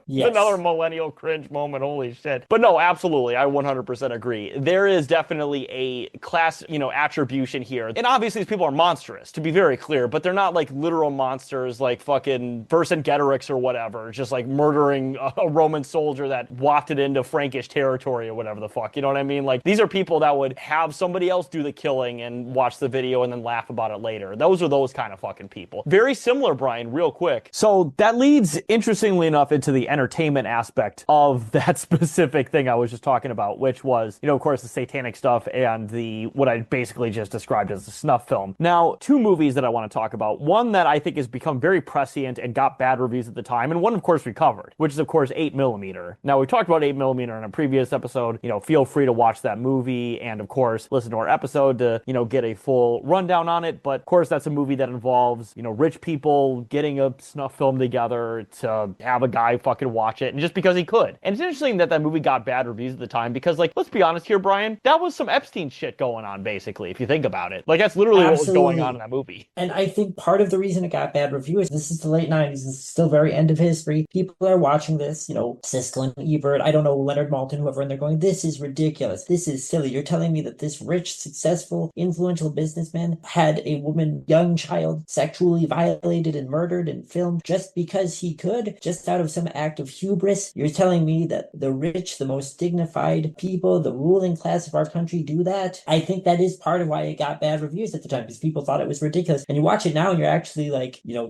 Yes. Another millennial cringe moment. Holy shit. But no, absolutely. I 100% agree. There is definitely a class, attribution here. And obviously these people are monstrous, to be very clear, but they're not like literal monsters like fucking Vercingetorix or whatever, just like murdering a Roman soldier that wafted into Frankish territory or whatever the fuck. You know what I mean? Like, these are people that would have somebody else do the killing and watch the video and then laugh about it later. Those are those kind of fucking people. Very similar, Brian, real quick. So that leads, interestingly enough, into the entertainment aspect of that specific thing I was just talking about, which was, of course, the satanic stuff and the, what I basically just described as a snuff film. Now, two movies that I want to talk about. One that I think has become very prescient and got bad reviews at the time, and one, of course, we covered, which is, of course, 8mm. Now, we talked about 8mm in a previous episode, feel free to watch that movie and, of course, listen to our episode to, get a full rundown on it. But, of course, that's a movie that involves, rich people getting a snuff film together to have a guy fucking watch it, and just because he could. And it's interesting that movie got bad reviews at the time because, let's be honest here, Brian, that was some Epstein shit going on, basically, if you think about it. That's literally what was going on in that movie. And I think part of the reason it got bad reviews, this is the late 90s, this is still very end of history. People are watching this, Siskel and Ebert, I don't know, Leonard Maltin, whoever, and they're going, this is ridiculous. This is silly. You're telling me that this rich, successful, influential businessman had a woman, young child, sexually violated and murdered and filmed just because he could, just out of some act of hubris? You're telling me that the rich, the most dignified people, the ruling class of our country do that? I think that is part of why it got bad reviews at the time, because people thought it was ridiculous. And you watch it now and you're actually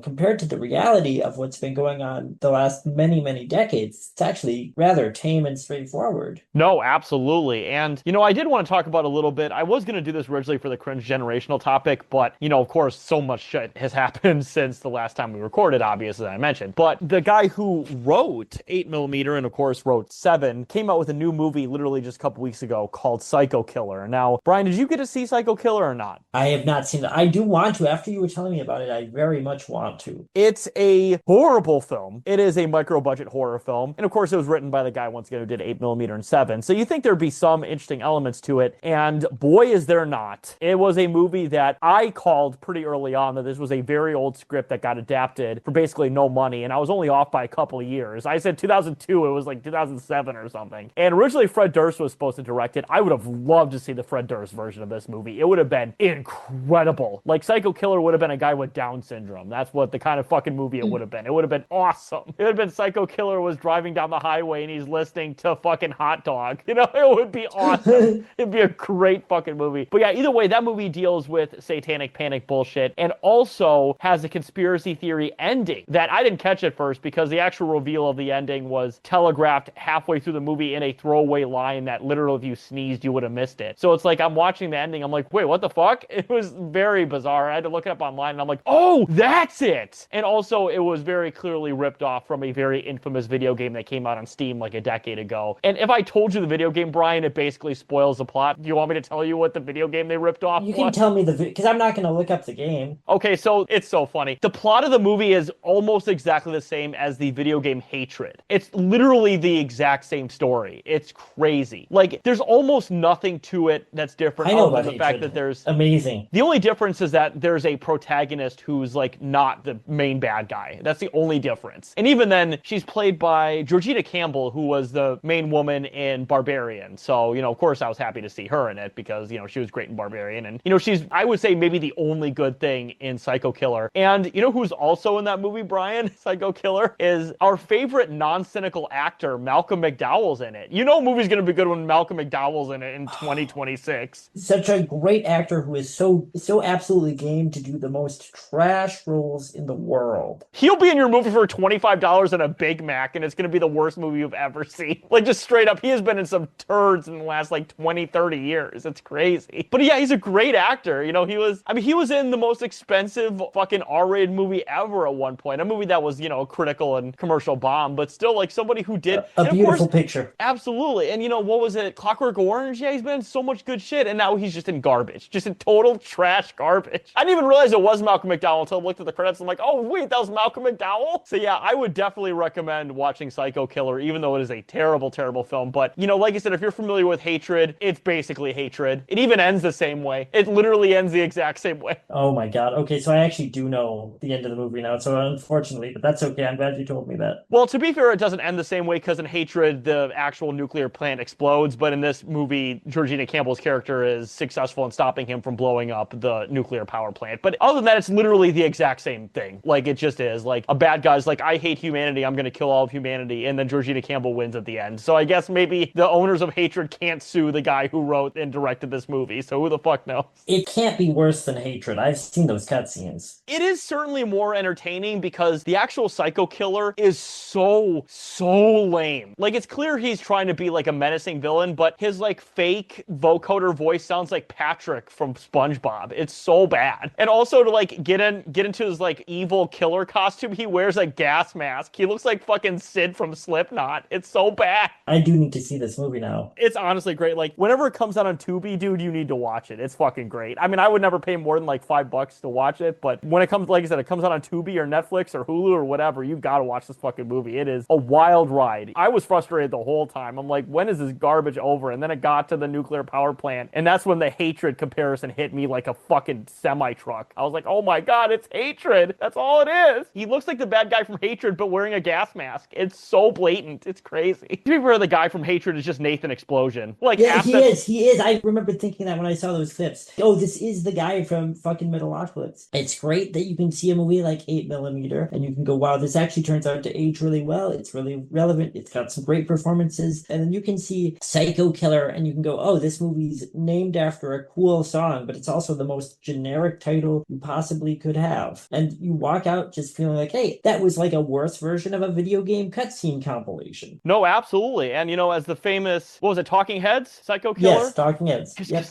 compared to the reality of what's been going on the last many, many decades, it's actually rather tame and straightforward. No, absolutely. And, I did want to talk about a little bit. I was going to do this originally for the cringe generational topic, but, of course, so much shit has happened since the last time we recorded, obviously, as I mentioned. But the guy who wrote 8mm and, of course, wrote 7 came out with a new movie literally just a couple weeks ago called Psycho Killer. Now, Brian, did you get to see Psycho Killer or not? I have not seen it. I do want to. After you were telling me about it, I very much want to. It's a horrible film. It is a micro-budget horror film. And, of course, it was written by the guy, once again, who did 8mm and 7. So you think there'd be some interesting elements to it. And boy, is there not. It was a movie that I called pretty early on that this was a very old script that got adapted for basically no money. And I was only off by a couple of years. I said 2002. It was 2007 or something. And originally Fred Durst was supposed to direct it. I would have loved to see the Fred Durst version of this movie. It would have been incredible. Psycho Killer would have been a guy with Down syndrome. That's what the kind of fucking movie it would have been. It would have been awesome. It would have been Psycho Killer was driving down the highway and he's listening to fucking Hot Dog. It would be awesome. It'd be a great fucking movie. But yeah, either way, that movie deals with satanic panic bullshit and also has a conspiracy theory ending that I didn't catch at first because the actual reveal of the ending was telegraphed halfway through the movie in a throwaway line that literally if you sneezed, you would have missed it. So it's I'm watching the ending. I'm like, wait, what the fuck? It was very bizarre. I had to look it up online and I'm like, oh, that's it. And also it was very clearly ripped off from a very infamous video game that came out on Steam a decade ago. And if I told you the video game, Brian, it basically spoils the plot. Do you want me to tell you what the video game they ripped off You can tell me because I'm not going to look up the game. Okay, so it's so funny. The plot of the movie is almost exactly the same as the video game Hatred. It's literally the exact same story. It's crazy. There's almost nothing to it that's different. I know about the Hatred. fact that there's amazing. The only difference is that there's a protagonist who's not the main bad guy. That's the only difference. And even then, she's played by Georgina Campbell, who was the main woman in Barbarian. So, of course I was happy to see her in it because, she was great in Barbarian. And, she's, I would say, maybe the only good thing in Psycho Killer. And who's also in that movie, Brian? Psycho Killer is our favorite non-cynical actor, Malcolm McDowell's in it. A movie's going to be good when Malcolm McDowell's in it in 2026. Such a great actor who is so absolutely game to do the most trash roles in the world. He'll be in your movie for $25 and a Big Mac, and it's going to be the worst movie you've ever seen. Just straight up, he has been in some turds in the last 20, 30 years. It's crazy. But yeah, he's a great actor. He was in the most expensive fucking R-rated movie ever at one point. A movie that was, a critical and commercial bomb, but still somebody who did a beautiful picture. Absolutely. And what was it? Clockwork Orange? Yeah, he's been in so much good shit, and now he's just in garbage. Just in total trash garbage. I didn't even realize it was Malcolm McDowell until I looked at the credits. I'm like, oh, wait, that was Malcolm McDowell? So yeah, I would definitely recommend watching Psycho Killer, even though it is a terrible, terrible film. But, like I said, if you're familiar with Hatred, it's basically Hatred. It even ends the same way. It literally ends the exact same way. Oh my god. Okay, so I actually do know the end of the movie now, so unfortunately, but that's okay. I'm glad you told me that. Well, to be fair, it doesn't end the same way because in Hatred, the actual nuclear plant explodes, but in this movie, Georgina Campbell's character is successful in stopping him from blowing up the nuclear power plant. But other than that, it's literally the exact same thing. It just is. A bad guy's I hate humanity, I'm going to kill all of humanity, and then Georgina Campbell wins at the end. So I guess maybe the owners of Hatred can't sue the guy who wrote and directed this movie, so who the fuck knows? It can't be worse than Hatred. I've seen those cutscenes. It is certainly more entertaining because the actual Psycho Killer is so lame. It's clear he's trying to be a menacing villain, but his fake vocoder voice sounds like Patrick from SpongeBob. It's so bad. And also to get into his evil killer costume, he wears a gas mask. He looks like fucking Sid from Slipknot. It's so bad. I do need to see this movie now. It's honestly great. Like, whenever it comes out on Tubi, dude, you need to watch it. It's fucking great. I mean, I would never pay more than like $5 to watch it, but when it comes, like I said, it comes out on Tubi or Netflix or Hulu or whatever, you've got to watch this fucking movie. It is a wild ride. I was frustrated the whole time. I'm like, when is this garbage over? And then it got to the nuclear power plant, and that's when the hatred comparison hit me like a fucking semi-truck. I was like, oh my god, it's hatred. That's all it is. He looks like the bad guy from Hatred, but wearing a gas mask. It's so blatant. It's crazy. To be fair, the guy from Hatred is just Nathan Explosion. Like, yeah, he is. I remember thinking that when I saw those clips. Oh, this is the guy from fucking Metalocalypse. It's great that you can see a movie like 8mm and you can go, wow, this actually turns out to age really well. It's really relevant. It's got some great performances. And then you can see Psycho Killer and you can go, oh, this movie's named after a cool song, but it's also the most generic title you possibly could have. And you walk out just feeling like, hey, that was like a worse version of a video game cutscene compilation. No, absolutely. And, you know, as the famous, what was it, Talking Heads? Psycho Killer? Yes, Talking Heads. Yep.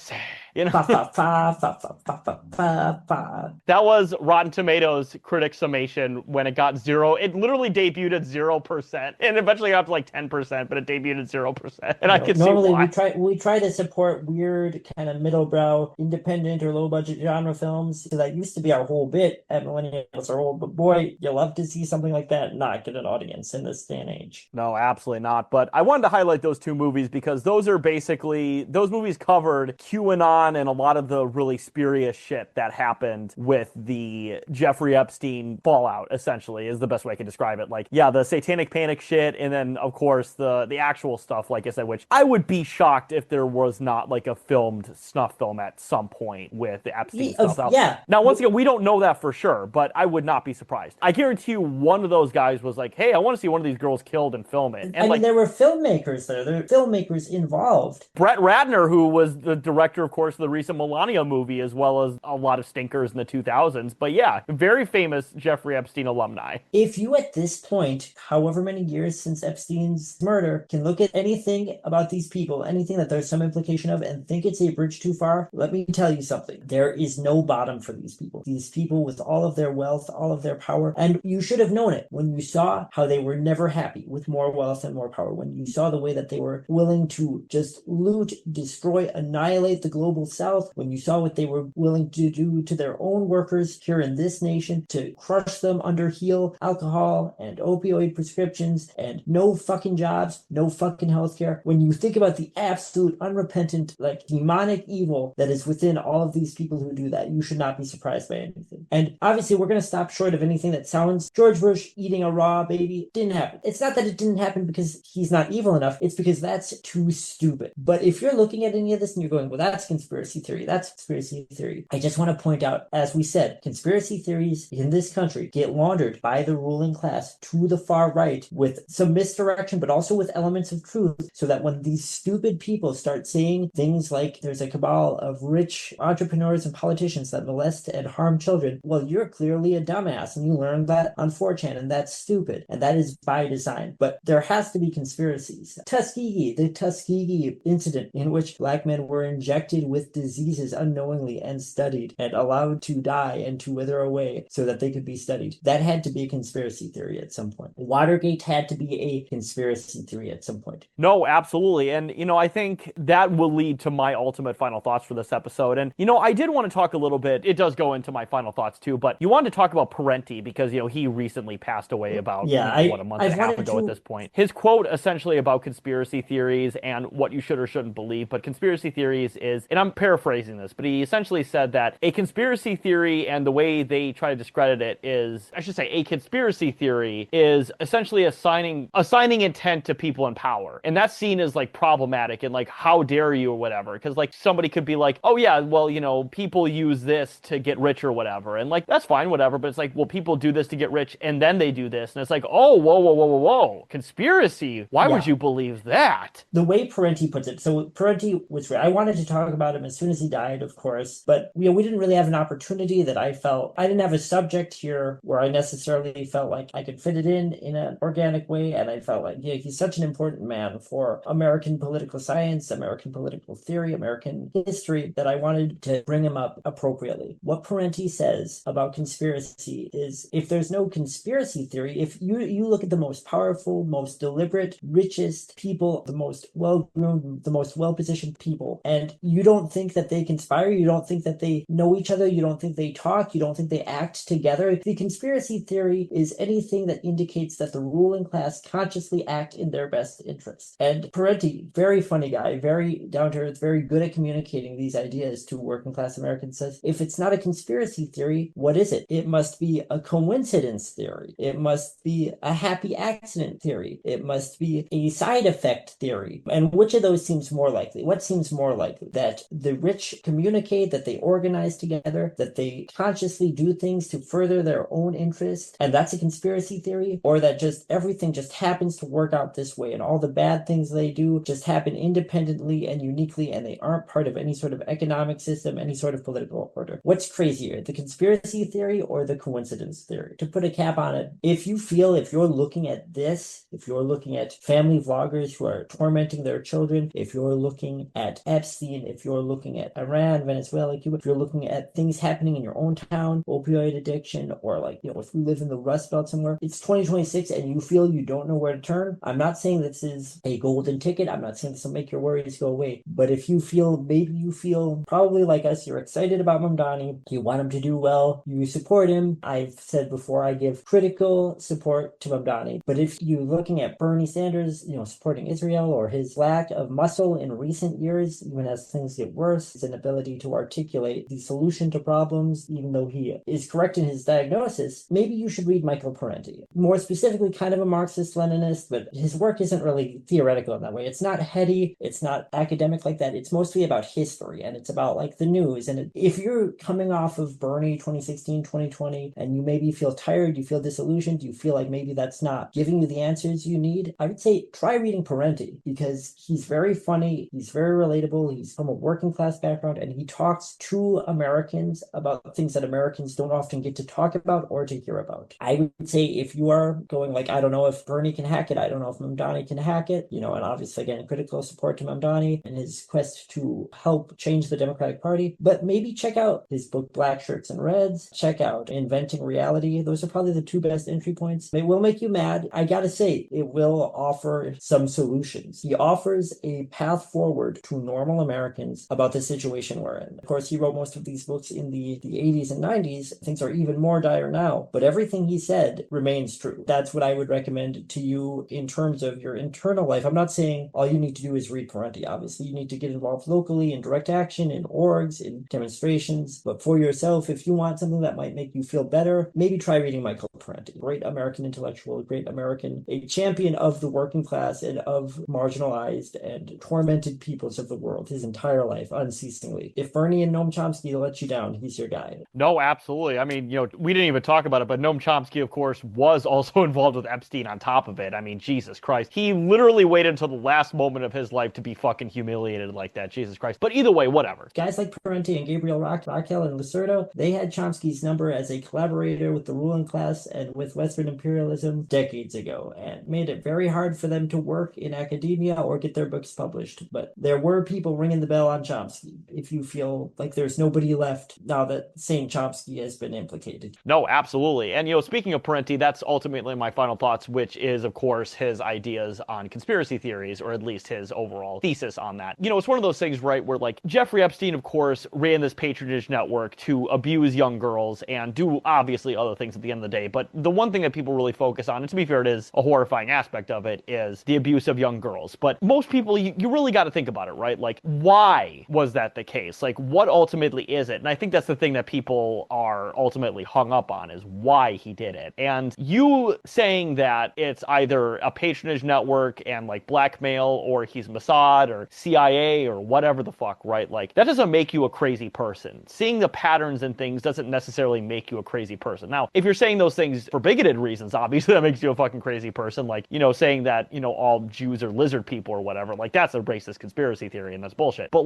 You know? Fa, fa, fa, fa, fa, fa, fa, fa, fa. That was Rotten Tomatoes critic summation when it got 0. It literally debuted at 0%, and eventually got to like 10%, but it debuted at 0%. And I can see why. Normally, we try to support weird, kind of middle-brow, independent or low-budget genre films. So that used to be our whole bit at Millennials Are Old. But boy, you love to see something like that not get an audience in this day and age. No, absolutely not. But I wanted to highlight those two movies because those are basically, those movies covered QAnon and a lot of the really spurious shit that happened with the Jeffrey Epstein fallout, essentially, is the best way I can describe it. Like, yeah, the satanic panic shit, and then, of course, the actual stuff, like I said, which I would be shocked if there was not, like, a filmed snuff film at some point with the Epstein stuff. Yeah. Now, once again, we don't know that for sure, but I would not be surprised. I guarantee you one of those guys was like, hey, I want to see one of these girls killed and film it. And I mean, there were filmmakers there. There were filmmakers involved. Brett Ratner, who was the director, of course, of the recent Melania movie, as well as a lot of stinkers in the 2000s. But yeah, very famous Jeffrey Epstein alumni. If you at this point, however many years since Epstein's murder, can look at anything about these people, anything that there's some implication of, and think it's a bridge too far, let me tell you something. There is no bottom for these people. These people with all of their wealth, all of their power, and you should have known it when you saw how they were never happy with more wealth and more power, when you saw the way that they were willing to just loot, destroy, annihilate the global south, when you saw what they were willing to do to their own workers here in this nation, to crush them under heel alcohol and opioid prescriptions and no fucking jobs, no fucking healthcare. When you think about the absolute unrepentant, like, demonic evil that is within all of these people who do that, you should not be surprised by anything. And obviously we're going to stop short of anything that sounds George Bush eating a raw baby. Didn't happen. It's not that it didn't happen because he's not evil enough. It's because that's too stupid. But if you're looking at any of this and you're going, well, that's conspiracy theory, that's conspiracy theory, I just want to point out, as we said, conspiracy theories in this country get laundered by the ruling class to the far right with some misdirection, but also with elements of truth, so that when these stupid people start saying things like there's a cabal of rich entrepreneurs and politicians that molest and harm children, well, you're clearly a dumbass, and you learned that on 4chan, and that's stupid, and that is by design. But there has to be conspiracies. The Tuskegee incident, in which black men were injected with diseases unknowingly and studied and allowed to die and to wither away so that they could be studied. That had to be a conspiracy theory at some point. Watergate had to be a conspiracy theory at some point. No, absolutely. And, you know, I think that will lead to my ultimate final thoughts for this episode. And, you know, I did want to talk a little bit, it does go into my final thoughts too, but you wanted to talk about Parenti because, you know, he recently passed away about, a month and a half ago at this point. His quote essentially about conspiracy theories and what you should or shouldn't believe, but conspiracy theories is, and I'm paraphrasing this, but he essentially said that a conspiracy theory and the way they try to discredit it is, I should say, a conspiracy theory is essentially assigning intent to people in power. And that's seen as like problematic and like, how dare you or whatever. Because like somebody could be like, oh yeah, well, you know, people use this to get rich or whatever. And like, that's fine, whatever. But it's like, well, people do this to get rich and then they do this. And it's like, oh, whoa. Conspiracy. Why would you believe that? The way Parenti puts it, so Parenti was, I wanted to talk about him as soon as he died, of course, but we didn't really have an opportunity that I didn't have a subject here where I necessarily felt like I could fit it in an organic way, and I felt like, he's such an important man for American political science, American political theory, American history, that I wanted to bring him up appropriately. What Parenti says says about conspiracy is if there's no conspiracy theory, if you look at the most powerful, most deliberate, richest people, the most well-groomed, the most well-positioned people, and you don't think that they conspire, you don't think that they know each other, you don't think they talk, you don't think they act together. The conspiracy theory is anything that indicates that the ruling class consciously act in their best interest. And Parenti, very funny guy, very down to earth, very good at communicating these ideas to working class Americans, says, if it's not a conspiracy theory, what is it? It must be a coincidence theory. It must be a happy accident theory. It must be a side effect theory. And which of those seems more likely? What seems more likely? That the rich communicate, that they organize together, that they consciously do things to further their own interest, and that's a conspiracy theory? Or that just everything just happens to work out this way and all the bad things they do just happen independently and uniquely and they aren't part of any sort of economic system, any sort of political order? What's crazier, the conspiracy theory or the coincidence theory? To put a cap on it, if you're looking at this, if you're looking at family vloggers who are tormenting their children, if you're looking at Epstein, if you're looking at Iran, Venezuela, Cuba, if you're looking at things happening in your own town, opioid addiction, or if we live in the Rust Belt somewhere, it's 2026 and you feel you don't know where to turn. I'm not saying this is a golden ticket. I'm not saying this will make your worries go away. But if maybe you feel probably like us, you're excited about Mamdani, you want him to do well, you support him. I've said before, I give critical support to Mamdani. But if you're looking at Bernie Sanders, supporting Israel, or his lack of muscle in recent years, even as things get worse, his inability to articulate the solution to problems, even though he is correct in his diagnosis, maybe you should read Michael Parenti. More specifically, kind of a Marxist-Leninist, but his work isn't really theoretical in that way. It's not heady, it's not academic like that. It's mostly about history, and it's about the news. And if you're coming off of Bernie 2016, 2020, and you maybe feel tired, you feel disillusioned, you feel like maybe that's not giving you the answers you need, I would say try reading Parenti, because he's very funny, he's very relatable, he's from a working class background, and he talks to Americans about things that Americans don't often get to talk about or to hear about. I would say if you are going I don't know if Bernie can hack it, I don't know if Mamdani can hack it, and obviously again, critical support to Mamdani and his quest to help change the Democratic Party, but maybe check out his book Black Shirts and Reds, check out Inventing Reality. Those are probably the two best entry points. It will make you mad. I gotta say, it will offer some solutions. He offers a path forward to normal Americans about the situation we're in. Of course, he wrote most of these books in the 80s and 90s. Things are even more dire now, but everything he said remains true. That's what I would recommend to you in terms of your internal life. I'm not saying all you need to do is read Parenti. Obviously, you need to get involved locally in direct action, in orgs, in demonstrations, but for yourself, if you want something that might make you feel better, maybe try reading Michael Parenti. Great American intellectual, great American, a champion of the working class and of marginalized and tormented peoples of the world his entire life, unceasingly. If Bernie and Noam Chomsky let you down, he's your guy. No, absolutely. I mean, we didn't even talk about it, but Noam Chomsky, of course, was also involved with Epstein on top of it. I mean, Jesus Christ. He literally waited until the last moment of his life to be fucking humiliated like that. Jesus Christ. But either way, whatever. Guys like Parenti and Gabriel Raquel and Lucerto, they had Chomsky's number as a collaborator with the ruling class and with Western imperialism decades ago, and made it very hard for them to work in academia or get their books published. But there were people ringing the bell on Chomsky. If you feel like there's nobody left now that Saint Chomsky has been implicated. No, absolutely. And, speaking of Parenti, that's ultimately my final thoughts, which is, of course, his ideas on conspiracy theories, or at least his overall thesis on that. It's one of those things, right, where, Jeffrey Epstein, of course, ran this patronage network to abuse young girls and do, obviously, other things at the end of the day. But the one thing that people really focus on, and to be fair, it is a horrifying aspect of it, is the abuse of young girls. But most people, you really got to think about it, right? Why was that the case? What ultimately is it? And I think that's the thing that people are ultimately hung up on, is why he did it. And you saying that it's either a patronage network and blackmail, or he's Mossad or CIA or whatever the fuck, right? That doesn't make you a crazy person. Seeing the patterns and things doesn't necessarily make you a crazy person. Now, if you're saying those things for bigoted reasons, obviously that makes you a fucking crazy person. Saying that, all Jews are lizard people or whatever, that's a racist conspiracy theory and that's bullshit. But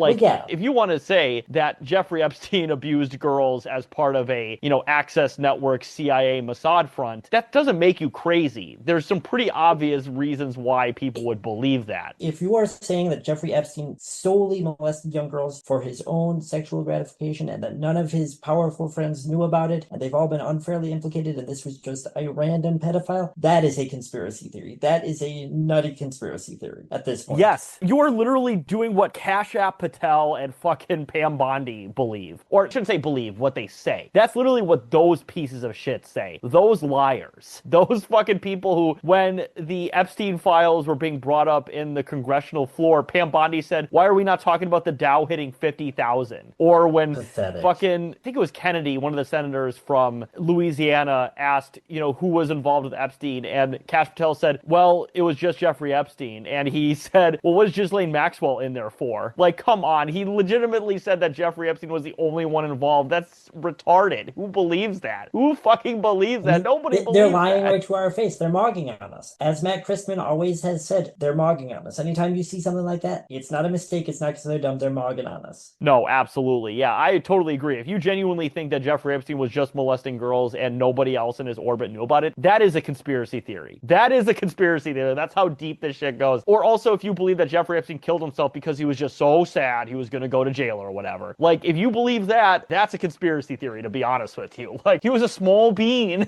if you want to say that Jeffrey Epstein abused girls as part of a, Access Network CIA Mossad front, that doesn't make you crazy. There's some pretty obvious reasons why people would believe that. If you are saying that Jeffrey Epstein solely molested young girls for his own sexual gratification and that none of his powerful friends knew about it, and they've all been unfairly implicated, and this was just a random pedophile. That is a conspiracy theory. That is a nutty conspiracy theory at this point. Yes, you're literally doing what Kash App Patel and fucking Pam Bondi believe. Or I shouldn't say believe, what they say. That's literally what those pieces of shit say. Those liars. Those fucking people who, when the Epstein files were being brought up in the congressional floor, Pam Bondi said, why are we not talking about the Dow hitting 50,000? Or when fucking, I think it was Kennedy, one of the senators from Louisiana, asked, who was involved with Epstein, and Kash Patel said, well, it was just Jeffrey Epstein. And he said, well, what is Ghislaine Maxwell in there for? Like, come on. He legitimately said that Jeffrey Epstein was the only one involved. That's retarded. Who believes that? Who fucking believes that? Nobody believes that. They're lying right to our face. They're mogging on us. As Matt Christman always has said, they're mogging on us. Anytime you see something like that, it's not a mistake. It's not because they're dumb. They're mogging on us. No, absolutely. Yeah, I totally agree. If you genuinely think that Jeffrey Epstein was just molesting girls and nobody else in his orbit knew about it, that is a conspiracy theory. That is a conspiracy theory. That's how deep this shit goes. Or also, if you believe that Jeffrey Epstein killed himself because he was just so sad he was going to go to jail or whatever. Like, if you believe that, that's a conspiracy theory, to be honest with you. Like, he was a small bean.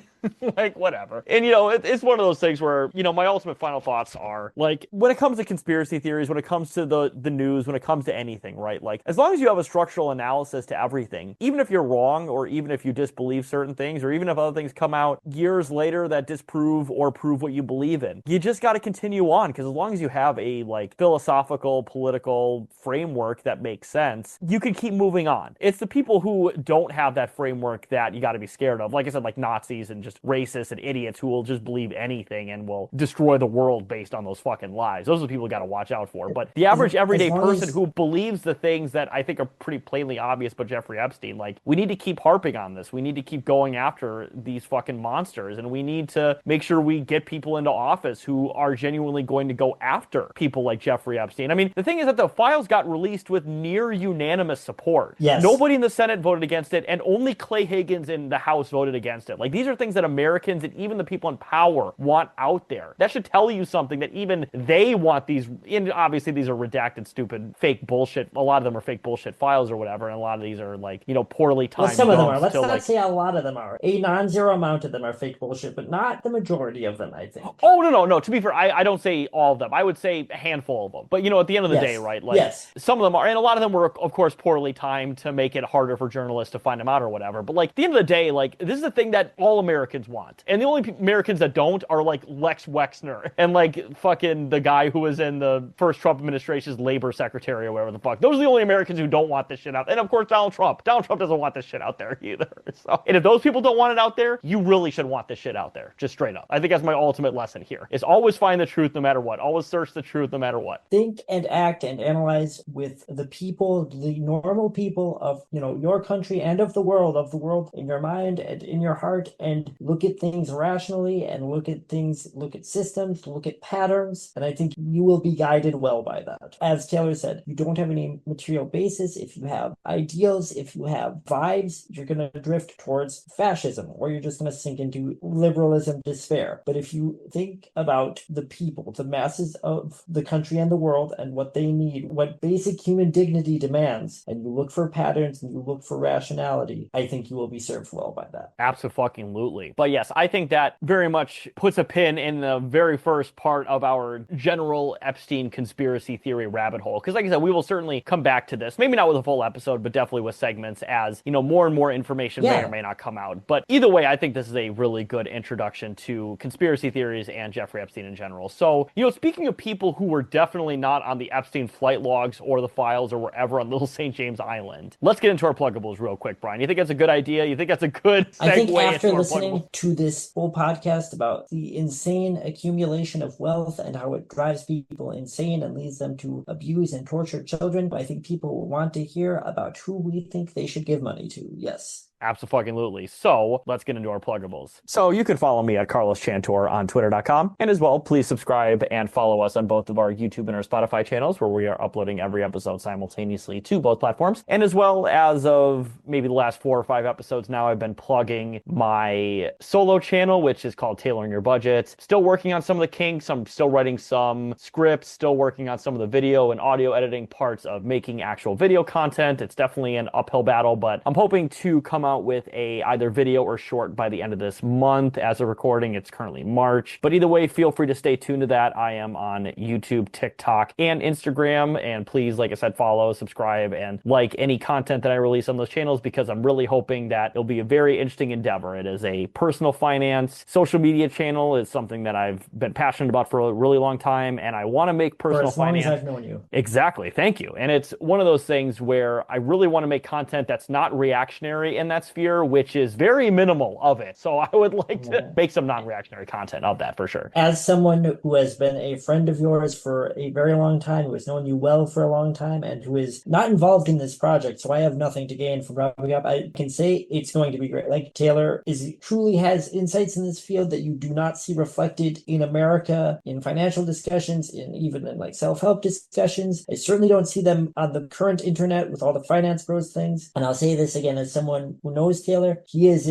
Like, whatever. And, it's one of those things where, my ultimate final thoughts are, like, when it comes to conspiracy theories, when it comes to the news, when it comes to anything, right? Like, as long as you have a structural analysis to everything, even if you're wrong, or even if you disbelieve certain things, or even if other things come out years later that disprove or prove what you believe in, you just got to continue on, because as long as you have a, like, philosophical, political framework that makes sense, you can keep moving on. It's the people who don't have that framework that you got to be scared of. Like I said, like Nazis and just racists and idiots who will just believe anything and will destroy the world based on those fucking lies. Those are the people you got to watch out for. But the average everyday person who believes the things that I think are pretty plainly obvious but Jeffrey Epstein, like, we need to keep harping on this. We need to keep going after these fucking monsters, and we need to make sure we get people into office who are genuinely going to go after people like Jeffrey Epstein. I mean, the thing is that the files got released with near unanimous support. Yes. Nobody in the Senate voted against it, and only Clay Higgins in the House voted against it. Like, these are things that Americans and even the people in power want out there. That should tell you something, that even they want these, and obviously these are redacted, stupid, fake bullshit. A lot of them are fake bullshit files or whatever, and a lot of these are, like, poorly timed. Well, some of them are. Let's not say a lot of them are. A non-zero amount of them are fake bullshit, but not the majority of them, I think. Oh, no. To be fair, I don't say all of them. I would say a handful of them. But, at the end of the day, right? Like, some of them are, and a lot of them were, of course, poorly timed to make it harder for journalists to find them out or whatever. But, like, at the end of the day, like, this is the thing that all Americans want. And the only Americans that don't are, like, Lex Wexner and, like, fucking the guy who was in the first Trump administration's labor secretary or whatever the fuck. Those are the only Americans who don't want this shit out. And, of course, Donald Trump. Donald Trump doesn't want this shit out there either. So, and if those people don't want it out there, you really should want this shit out there. Just straight up. I think that's my ultimate lesson here, is always find the truth no matter what. Always search the truth no matter what. Think and act and analyze with the people, the normal people of, your country and of the world in your mind and in your heart, and look at things rationally and look at systems, look at patterns. And I think you will be guided well by that. As Taylor said, you don't have any material basis. If you have ideals, if you have vibes, you're going to drift towards fascism, or you're just going to sink into liberalism despair. But if you think about the people, the masses of the country and the world, and what they need, what basic human dignity demands, and you look for patterns and you look for rationality, I think you will be served well by that. Absolutely. But yes, I think that very much puts a pin in the very first part of our general Epstein conspiracy theory rabbit hole. Because like I said, we will certainly come back to this. Maybe not with a full episode, but definitely with segments as, more and more information may or may not come out. But either way, I think this is a really good introduction to conspiracy theories and Jeffrey Epstein in general. So, speaking of people who were definitely not on the Epstein flight logs or the files or wherever on Little St. James Island, let's get into our pluggables real quick, Brian. You think that's a good idea? You think that's a good segue? I think after listening to this whole podcast about the insane accumulation of wealth and how it drives people insane and leads them to abuse and torture children, I think people will want to hear about who we think they should give money to. Yes. Absolutely. So let's get into our pluggables. So you can follow me at Carlos Chantor on Twitter.com. And as well, please subscribe and follow us on both of our YouTube and our Spotify channels, where we are uploading every episode simultaneously to both platforms. And as well, as of maybe the last 4 or 5 episodes now, I've been plugging my solo channel, which is called Tailoring Your Budget. Still working on some of the kinks. I'm still writing some scripts, still working on some of the video and audio editing parts of making actual video content. It's definitely an uphill battle, but I'm hoping to come out out with a either video or short by the end of this month. As of recording, it's currently March. But either way, feel free to stay tuned to that. I am on YouTube, TikTok, and Instagram. And please, like I said, follow, subscribe, and like any content that I release on those channels, because I'm really hoping that it'll be a very interesting endeavor. It is a personal finance social media channel. It's something that I've been passionate about for a really long time, and I want to make personal finance. For as long as I've known you. Exactly. Thank you. And it's one of those things where I really want to make content that's not reactionary in that sphere, which is very minimal of it. So I would like to make some non-reactionary content of that for sure. As someone who has been a friend of yours for a very long time, who has known you well for a long time, and who is not involved in this project, so I have nothing to gain from wrapping up, I can say it's going to be great. Like, Taylor truly has insights in this field that you do not see reflected in America, in financial discussions, even in like self-help discussions. I certainly don't see them on the current internet with all the finance bros things. And I'll say this again, as someone who knows Taylor, he is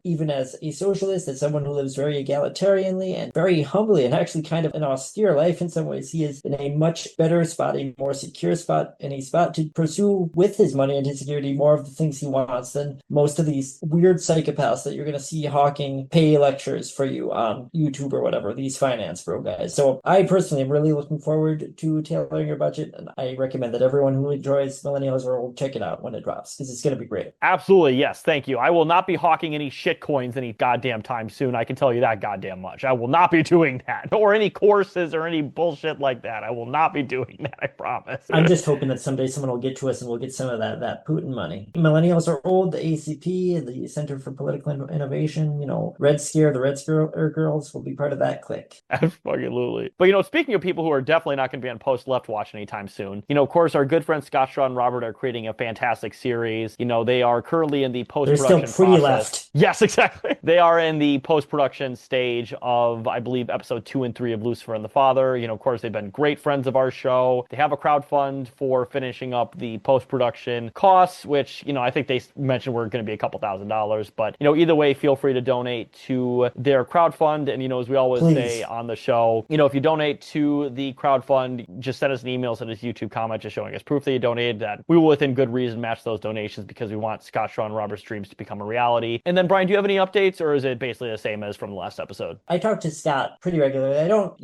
even as a socialist, as someone who lives very egalitarianly and very humbly and actually kind of an austere life in some ways, he is in a much better spot, a more secure spot, and a spot to pursue with his money and his security more of the things he wants than most of these weird psychopaths that you're going to see hawking pay lectures for you on YouTube or whatever, these finance bro guys. So I personally am really looking forward to tailoring your budget, and I recommend that everyone who enjoys Millennials will check it out when it drops, because it's going to be great. Absolutely, yes, thank you. I will not be hawking any shit coins any goddamn time soon. I can tell you that goddamn much. I will not be doing that, or any courses or any bullshit like that. I will not be doing that, I promise. I'm just hoping that someday someone will get to us and we'll get some of that Putin money. Millennials are old, the ACP, the Center for Political Innovation, Red Scare, the Red Scare girls will be part of that clique. Absolutely. But, speaking of people who are definitely not going to be on post-left watch anytime soon, of course, our good friends Scott, Shaw, and Robert are creating a fantastic series. They are currently in the post-production They're still pretty left. Yes, exactly. They are in the post-production stage of, I believe, episode 2 and 3 of Lucifer and the Father. Of course, they've been great friends of our show. They have a crowdfund for finishing up the post-production costs, which, I think they mentioned were going to be a couple $1,000s. But, either way, feel free to donate to their crowdfund. And, as we always say on the show, if you donate to the crowdfund, just send us an email, send us a YouTube comment just showing us proof that you donated, that we will within good reason match those donations, because we want Scott, Shaw, and Robert's dreams to become a reality. And then, Brian, do you have any updates, or is it basically the same as from the last episode? I talk to Scott pretty regularly. I don't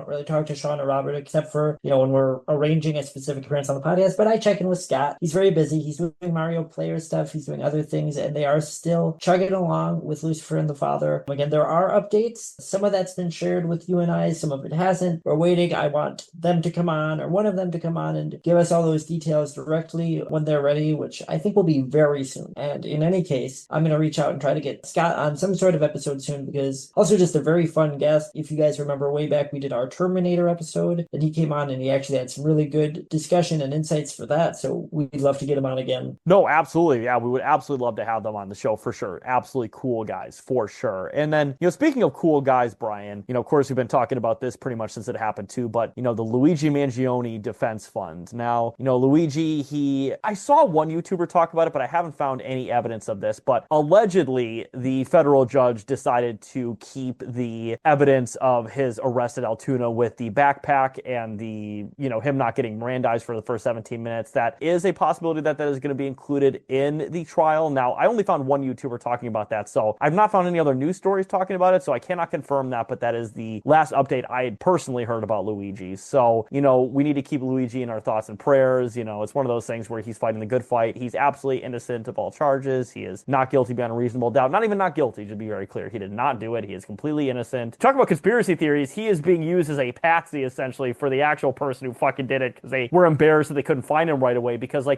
really talk to Sean or Robert, except for, when we're arranging a specific appearance on the podcast, but I check in with Scott. He's very busy. He's doing Mario player stuff. He's doing other things, and they are still chugging along with Lucifer and the Father. Again, there are updates. Some of that's been shared with you and I. Some of it hasn't. We're waiting. I want them to come on, or one of them to come on and give us all those details directly when they're ready, which I think will be very soon. And in any case, I'm going to reach out and try to get Scott on some sort of episode soon, because also just a very fun guest. If you guys remember way back, we did our Terminator episode, and he came on and he actually had some really good discussion and insights for that. So we'd love to get him on again. No, absolutely. Yeah, we would absolutely love to have them on the show for sure. Absolutely cool guys for sure. And then, speaking of cool guys, Brian, of course, we've been talking about this pretty much since it happened too, but, the Luigi Mangione Defense Fund. Now, Luigi, I saw one YouTuber talk about it, but I haven't found any evidence of this, but allegedly the federal judge decided to keep the evidence of his arrest at Altoona with the backpack and the, him not getting Mirandized for the first 17 minutes. That is a possibility that is going to be included in the trial. Now, I only found one YouTuber talking about that, so I've not found any other news stories talking about it, so I cannot confirm that, but that is the last update I had personally heard about Luigi. So, we need to keep Luigi in our thoughts and prayers. It's one of those things where he's fighting the good fight. He's absolutely innocent of all charges. He is not guilty beyond a reasonable doubt. Not even not guilty, to be very clear. He did not do it. He is completely innocent. Talk about conspiracy theories. He is being used as a patsy, essentially, for the actual person who fucking did it, because they were embarrassed that they couldn't find him right away. Because, I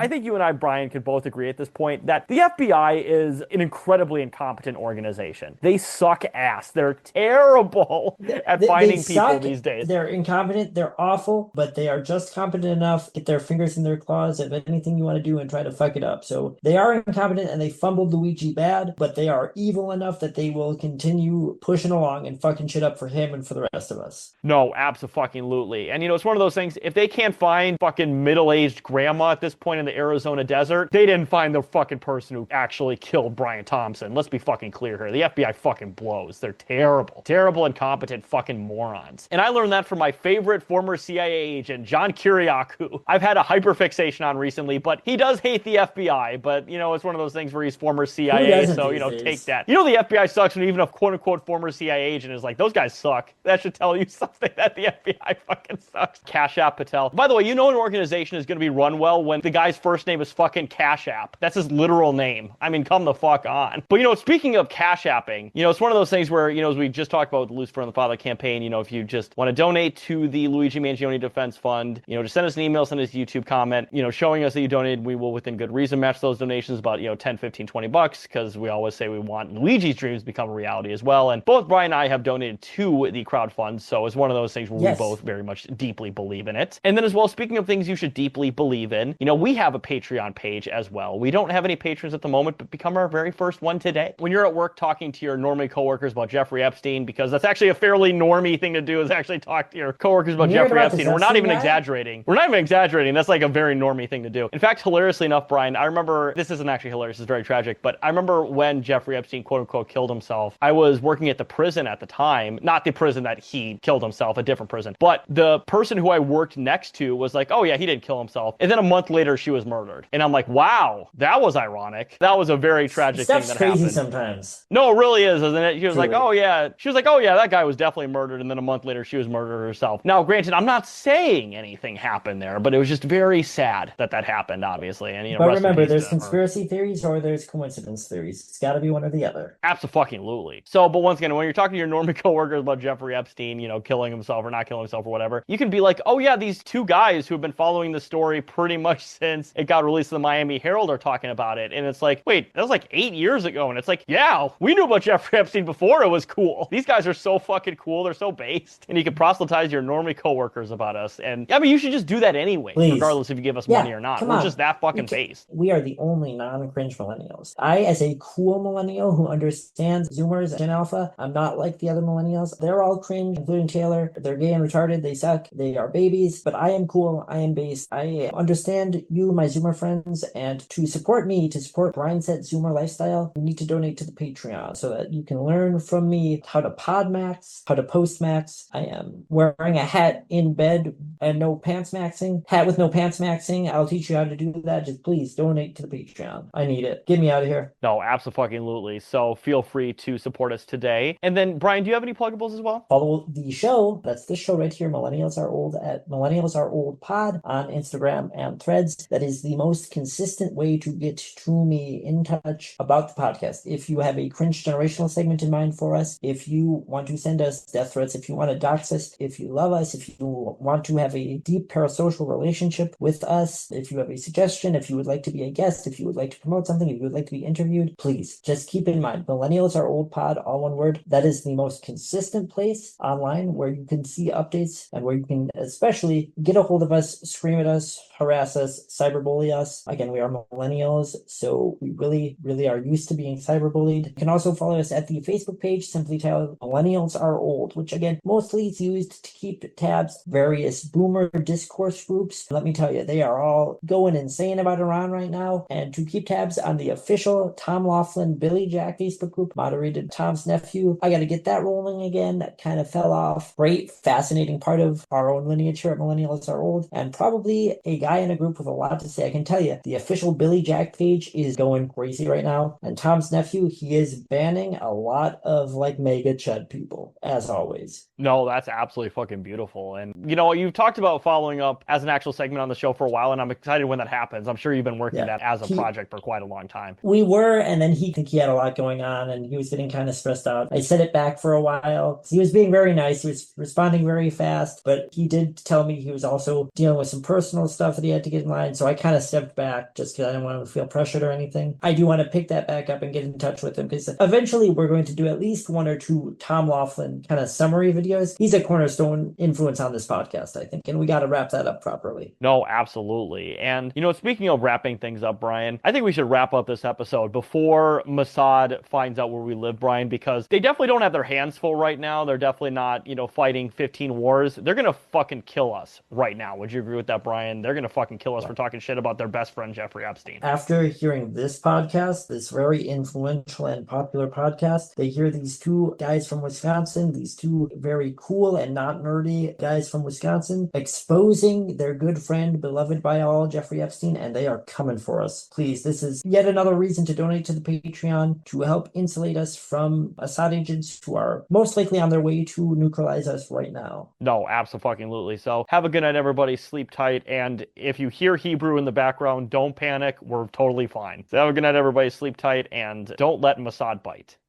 think you and I, Brian, could both agree at this point that the FBI is an incredibly incompetent organization. They suck ass. They're terrible at finding people these days. They're incompetent. They're awful, but they are just competent enough to get their fingers in their claws of anything you want to do and try to fuck it up. So they are incompetent, and they fumbled Luigi bad, but they are evil enough that they will continue pushing along and fucking shit up for him and for the rest of us. No, absolutely. And it's one of those things, if they can't find fucking middle-aged grandma at this point in the Arizona desert, they didn't find the fucking person who actually killed Brian Thompson. Let's be fucking clear here. The FBI fucking blows. They're terrible. Terrible, incompetent fucking morons. And I learned that from my favorite former CIA agent, John Kiriakou. I've had a hyperfixation on recently, but he does hate the FBI. But, it's one of those things where he's former Who CIA, doesn't so, these take days? that. The FBI sucks when even a quote-unquote former CIA agent is like, those guys suck. That should tell you something, that the FBI fucking sucks. Cash App Patel. By the way, an organization is going to be run well when the guy's first name is fucking Cash App. That's his literal name. I mean, come the fuck on. But, speaking of Cash Apping, it's one of those things where, as we just talked about the Lucifer and the Father campaign, if you just want to donate to the Luigi Mangione Defense Fund, just send us an email, send us a YouTube comment, showing us that you donated. We will, within good reason, match those donations about, 10, 15, 20 bucks, because we always say we want Luigi's dreams to become a reality as well. And both Brian and I have donated to the crowdfund, so it's one of those things where we both very much deeply believe in it. And then as well, speaking of things you should deeply believe in, we have a Patreon page as well. We don't have any patrons at the moment, but become our very first one today. When you're at work talking to your normie coworkers about Jeffrey Epstein, because that's actually a fairly normie thing to do, is actually talk to your coworkers about Jeffrey Epstein. We're not even exaggerating. We're not even exaggerating. That's like a very normie thing to do. In fact, hilariously enough, Brian, I remember, this isn't actually hilarious, it's very tragic, but I remember when Jeffrey Epstein, quote unquote, killed himself, I was working at the prison at the time, not the prison that he killed himself, a different prison, but the person who I worked next to was like, oh yeah, he didn't kill himself. And then a month later, she was murdered. And I'm like, wow, that was ironic. That was a very tragic thing that happened. Stuff's crazy sometimes. No, it really is, isn't it? She was like, oh yeah, that guy was definitely murdered. And then a month later, she was murdered herself. Now, granted, I'm not saying anything happened there, but it was just very sad that happened, obviously. And, but remember, there's conspiracy theories or there's coincidence theories. It's got to be one or the other. Absolutely. So, but once again, when you're talking to your normie coworkers about Jeffrey Epstein, killing himself or not killing himself or whatever, you can be like, oh yeah, these two guys who have been following the story pretty much since it got released in the Miami Herald are talking about it. And it's like, wait, that was like 8 years ago. And it's like, yeah, we knew about Jeffrey Epstein before it was cool. These guys are so fucking cool. They're so based. And you can proselytize your normie coworkers about us. And I mean, you should just do that anyway, regardless if you give us money or not. We're just that fucking based. We are the only non-cringe millennials. I, as a cool millennial who understands Zoomers and Alpha, I'm not like the other millennials. They're all cringe, including Taylor. They're gay and retarded. They suck. They are babies. But I am cool. I am based. I understand you, my Zoomer friends, and to support me, to support Brian's Zoomer lifestyle, you need to donate to the Patreon so that you can learn from me how to podmax, how to postmax. I am wearing a hat in bed and no pants maxing. Hat with no pants maxing. I'll teach you how to do that. Just please donate to the Patreon. I need it. Get me out of here. No, absolutely. So feel free to support us today. And then, Brian, do you have any pluggables as well? Follow the show. That's this show right here, Millennials Are Old, at Millennials Are Old Pod on Instagram and Threads. That is the most consistent way to get to me in touch about the podcast. If you have a cringe generational segment in mind for us, if you want to send us death threats, if you want to dox us, if you love us, if you want to have a deep parasocial relationship with us, if you have a suggestion, if you would like to be a guest, if you would like to promote something, if you would like to be interviewed, please just keep in mind, Millennials Are Old Pod, all one word. That is the most consistent place online where you can see updates and where you can especially get a hold of us, scream at us, harass us, cyberbully us. Again, we are millennials, so we really are used to being cyberbullied. You can also follow us at the Facebook page, simply titled Millennials Are Old, which again, mostly is used to keep tabs various boomer discourse groups. Let me tell you, they are all going insane about Iran right now. And to keep tabs on the official Tom Laughlin Billy Jack Facebook group, moderated Tom's nephew, I got to get that rolling again. That kind of fell off. Great, fascinating part of our own lineage here at Millennials Are Old, and probably a guy in a group with a lot to say. I can tell you, the official Billy Jack page is going crazy right now. And Tom's nephew, he is banning a lot of like mega chud people, as always. No, that's absolutely fucking beautiful. And you've talked about following up as an actual segment on the show for a while, and I'm excited when that happens. I'm sure you've been working that as a project for quite a long time. We were, and then he had a lot going on, and he was getting kind of stressed out. I set it back for a while. He was being very nice. He was responding very fast, but he did tell me he was also dealing with some personal stuff that he had to get in line, so I kind of stepped back just because I didn't want him to feel pressured or anything. I do want to pick that back up and get in touch with him, because eventually we're going to do at least one or two Tom Laughlin kind of summary videos. He's a cornerstone influence on this podcast, I think, and we got to wrap that up properly. No, absolutely. And, speaking of wrapping things up, Brian, I think we should wrap up this episode before Mossad finds out where we live, Brian, because they definitely don't have their hands full right now. They're definitely not, fighting 15 wars. They're going to fucking kill us right now. Would you agree with that, Brian? They're going to fucking kill us for talking shit about their best friend, Jeffrey Epstein. After hearing this podcast, this very influential and popular podcast, they hear these two guys from Wisconsin, these two very cool and not nerdy guys from Wisconsin, exposing their good friend, beloved by all, Jeffrey Epstein, and they are coming for us. Please, this is is yet another reason to donate to the Patreon to help insulate us from Assad agents who are most likely on their way to neutralize us right now. No, absolutely. So have a good night, everybody. Sleep tight. And if you hear Hebrew in the background, don't panic. We're totally fine. So have a good night, everybody. Sleep tight and don't let Mossad bite.